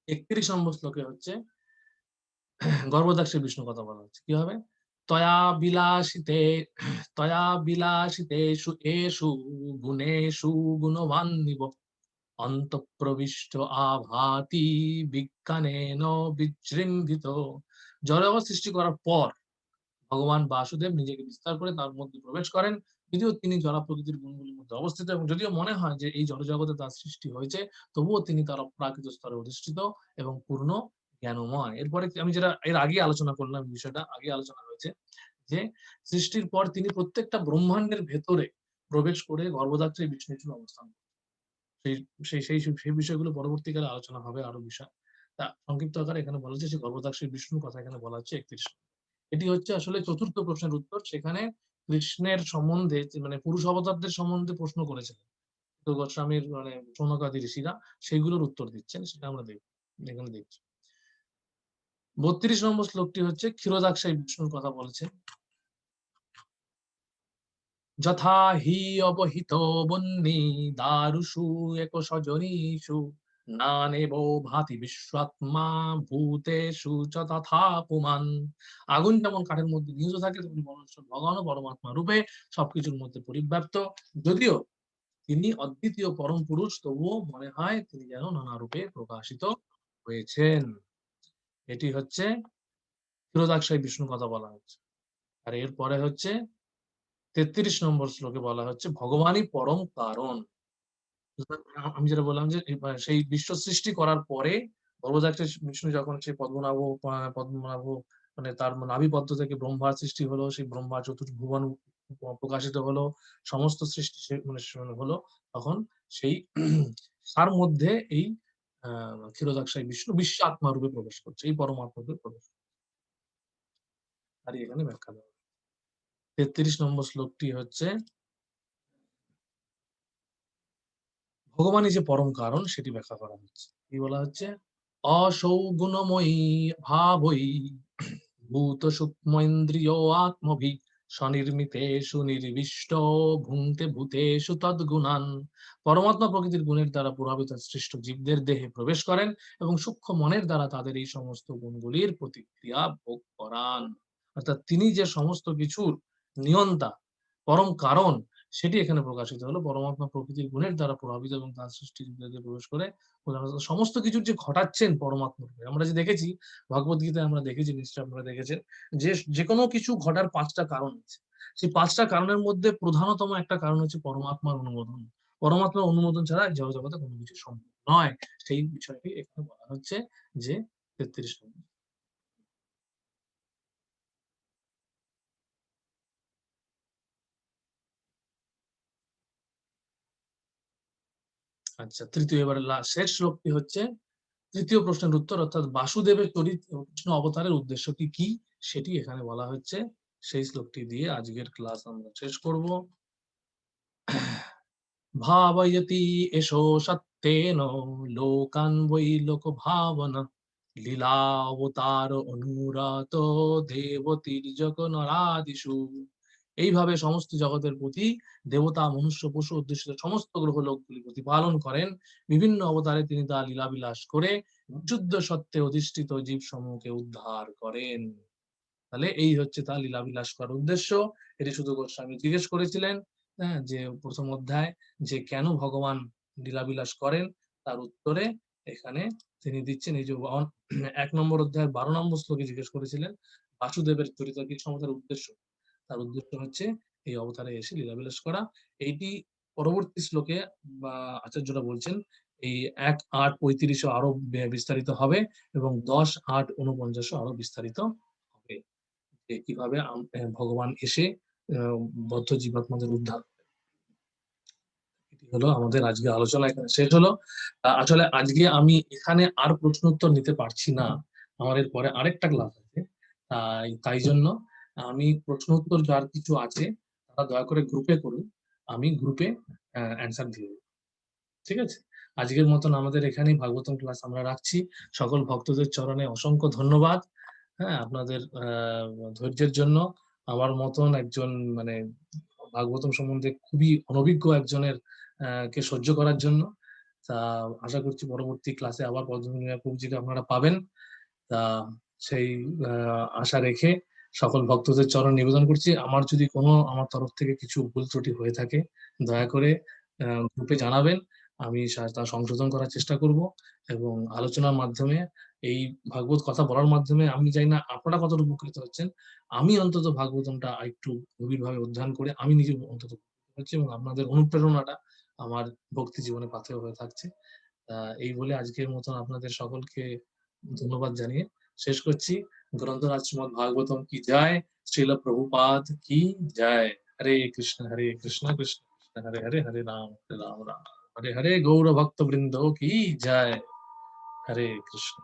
31 নম্বর শ্লোকে হচ্ছে গর্ভদাক্ষী বিষ্ণু কথা বলা হচ্ছে। কি হবে? তয়া বিলাসিতেষু এষু গুণেষু গুণবান্বিব অন্তঃপ্রবিষ্ট আভাতি বিজ্ঞানেন বিজৃম্ভিত। জড়জগৎ সৃষ্টি করার পর ভগবান বাসুদেব নিজেকে বিস্তার করে তার মধ্যে প্রবেশ করেন, যদিও তিনি জড় প্রকৃতির গুণগুলির মধ্যে অবস্থিত, এবং যদিও মনে হয় যে এই জড়জগতে তার সৃষ্টি হয়েছে, তবুও তিনি তার অপ্রাকৃত স্তরে অধিষ্ঠিত এবং পূর্ণ জ্ঞানময়। এরপরে আমি যেটা এর আগে আলোচনা করলাম, বিষয়টা আগে আলোচনা হয়েছে যে সৃষ্টির পর তিনি প্রত্যেকটা ব্রহ্মাণ্ডের ভেতরে প্রবেশ করে গর্ভদাত্রী বিষ্ণু অবস্থান করেন। সেই বিষয়গুলো পরবর্তীকালে আলোচনা হবে আরো বিষয়। তা সংক্ষিপ্ত আকারে এখানে বলা হচ্ছে যে গর্ভদাত্রী বিষ্ণুর কথা এখানে বলা হচ্ছে 31। এটি হচ্ছে আসলে চতুর্থ প্রশ্নের উত্তর। সেখানে কৃষ্ণের সম্বন্ধে, মানে পুরুষ অবতারদের সম্বন্ধে প্রশ্ন করেছিলেন তো গোস্বামীর মানে সৌনকাদি ঋষিরা, সেগুলোর উত্তর দিচ্ছেন, সেটা আমরা এখানে দেখছি। 32 নম্বর শ্লোকটি হচ্ছে ক্ষীরোদাক্ষাই বিষ্ণুর কথা বলেছেন। যথা হি অবহিত বন্যি দারুষু এক সজনীষু নানেব ভাতি বিশ্বআত্মা ভূতেষু চ তথা পুমান। আগুন যেমন কাঠের মধ্যে নিহিত থাকে তেমনি ভগবান পরমাত্মা রূপে সবকিছুর মধ্যে পরিব্যাপ্ত। যদিও তিনি অদ্বিতীয় পরম পুরুষ, তবুও মনে হয় তিনি যেন নানা রূপে প্রকাশিত হয়েছেন। এটি হচ্ছে ক্ষীরোদাক্ষায়ী বিষ্ণুর কথা বলা হচ্ছে। আর এরপরে হচ্ছে 33 নম্বর শ্লোকে বলা হচ্ছে ভগবানই পরম কারণ। আমি যেটা বললাম যে সেই বিশ্ব সৃষ্টি করার পরে গর্ভজাত বিষ্ণু যখন সেই পদ্মনাভ মানে তার নাভি পদ্ম থেকে ব্রহ্মার সৃষ্টি হলো, সেই ব্রহ্মা চতুর্ভুবন প্রকাশিত হলো, সমস্ত সৃষ্টি মানে হলো, তখন সেই তার মধ্যে এই ক্ষীরোদাক্ষায়ী বিষ্ণু বিশ্ব আত্মা রূপে প্রবেশ করছে, এই পরমাত্মা রূপে প্রবেশ করছে। আর এখানে ব্যাখ্যা দেওয়া 33 নম্বর শ্লোকটি হচ্ছে ভগবানই যে পরম কারণ সেটি ব্যাখ্যা করা হচ্ছে। কি বলা হচ্ছে? অসৌগুণময়ী ভাবই ভূত সূক্ষ্মেন্দ্রিয় আত্মভি স্বনির্মিতেষু নির্বিষ্ট ভুঙ্ক্তে ভূতেষু তদ্গুণান। পরমাত্মা প্রকৃতির গুণের দ্বারা প্রভাবিত সৃষ্ট জীবদের দেহে প্রবেশ করেন এবং সূক্ষ্ম মনের দ্বারা তাদের এই সমস্ত গুণগুলির প্রতিক্রিয়া ভোগ করান। অর্থাৎ তিনি যে সমস্ত কিছুর নিয়ন্তা, পরম কারণ, সেটি এখানে প্রকাশিত হলো। পরমাত্মা প্রকৃতির গুণের দ্বারা প্রভাবিত এবং তার সৃষ্টি জীবদের প্রবেশ করে সমস্ত কিছু যে ঘটাচ্ছেন পরমাত্মা। আমরা যে দেখেছি ভগবত গীতায়, আমরা দেখেছি, নিশ্চয়ই আপনারা দেখেছেন, যে কোনো কিছু ঘটার 5টা কারণ আছে। সেই 5টা কারণের মধ্যে প্রধানতম একটা কারণ হচ্ছে পরমাত্মার অনুমোদন। পরমাত্মার অনুমোদন ছাড়া জগতে কোনো কিছু সম্ভব নয়। সেই বিষয়টি এখানে বলা হচ্ছে যে 33 নম্বর। আচ্ছা, তৃতীয় এবার শেষ শ্লোকটি হচ্ছে তৃতীয় প্রশ্নের উত্তর, অর্থাৎ বাসুদেবের চরিত্র কৃষ্ণ অবতারের উদ্দেশ্যটি কি সেটি এখানে বলা হচ্ছে। সেই শ্লোকটি দিয়ে আজকের ক্লাস আমরা শেষ করব। ভাবয়তি এষো সত্যেন লোকান বৈ লোক ভাবনা লীলা অবতার অনুরাত দেবতীর্যক নরাদিষু। এইভাবে সমস্ত জগতের প্রতি দেবতা, মনুষ্য, পশু উদ্দেশ্যিত সমস্ত গ্রহলোকগুলি প্রতিপালন করেন। বিভিন্ন অবতারে তিনি তা লীলাবিলাস করে যুদ্ধ সত্ত্বে অধিষ্ঠিত জীব সমূহকে উদ্ধার করেন। তাহলে এই হচ্ছে তার লীলাবিলাস করার উদ্দেশ্য। এটি শুধু গোস্বামী জিজ্ঞেস করেছিলেন, হ্যাঁ, যে প্রথম অধ্যায় যে কেন ভগবান লীলাবিলাস করেন, তার উত্তরে এখানে তিনি দিচ্ছেন। এই যে 1 নম্বর অধ্যায় 12 নম্বর শ্লোকে জিজ্ঞেস করেছিলেন বাসুদেবের চরিত্র কি সমতার উদ্দেশ্য, তার উদ্দেশ্য হচ্ছে এই অবতারে এসে লীলাবিলাস করা। এইটি পরবর্তী শ্লোকে বা আচার্যরা বলছেন এই 1:8:35 আরো বিস্তারিত হবে এবং 10:8:49 আরো বিস্তারিত হবে, যে কিভাবে ভগবান এসে বদ্ধ জীবাত্মাদের উদ্ধার। এটি হলো আমাদের আজকে আলোচনা, এখানে শেষ হলো। আসলে আজকে আমি এখানে আর প্রশ্ন উত্তর নিতে পারছি না, আমার এর পরে আরেকটা ক্লাস আছে। তাই জন্য আমি প্রশ্ন উত্তর যার কিছু আছে তারা দয়া করে গ্রুপে করুন, আমি গ্রুপে অ্যান্সার দিয়ে দেব। ঠিক আছে, আজকের মতন আমাদের এখানেই ভাগবতম ক্লাস আমরা রাখছি। সকল ভক্তদের চরণে অসংখ্য ধন্যবাদ, হ্যাঁ, আপনাদের ধৈর্যের জন্য। আমার মতন একজন মানে ভাগবতম সম্বন্ধে খুবই অনভিজ্ঞ একজনের কে সহ্য করার জন্য। তা আশা করছি পরবর্তী ক্লাসে আবার পদ্মবিনিময় প্রভুজিকে আপনারা পাবেন। তা সেই আশা রেখে সকল ভক্তদের চরণ নিবেদন করছি। আমার যদি কোনো আমার তরফ থেকে কিছু ভুল ত্রুটি হয়ে থাকে দয়া করে গ্রুপে জানাবেন, আমি তা সংশোধন করার চেষ্টা করব। এবং আলোচনার মাধ্যমে এই ভাগবত কথা বলার মাধ্যমে আমি জানি না আপনারা কতটা উপকৃত হচ্ছেন, আমি অন্তত ভাগবতমটা একটু গভীরভাবে অধ্যয়ন করে আমি নিজে অন্তত হচ্ছে, এবং আপনাদের অনুপ্রেরণাটা আমার ভক্তি জীবনে পাথেয় হয়ে থাকছে। এই বলে আজকের মতন আপনাদের সকলকে ধন্যবাদ জানিয়ে শেষ করছি। গ্রন্থরাজ শ্রীমদ ভাগবতম কি জয়, শ্রীল প্রভুপাদ কি জয়। হরে কৃষ্ণ কৃষ্ণ কৃষ্ণ হরে হরে, হরে রাম রাম রাম হরে হরে, গৌর ভক্ত বৃন্দ কি জয়। হরে কৃষ্ণ।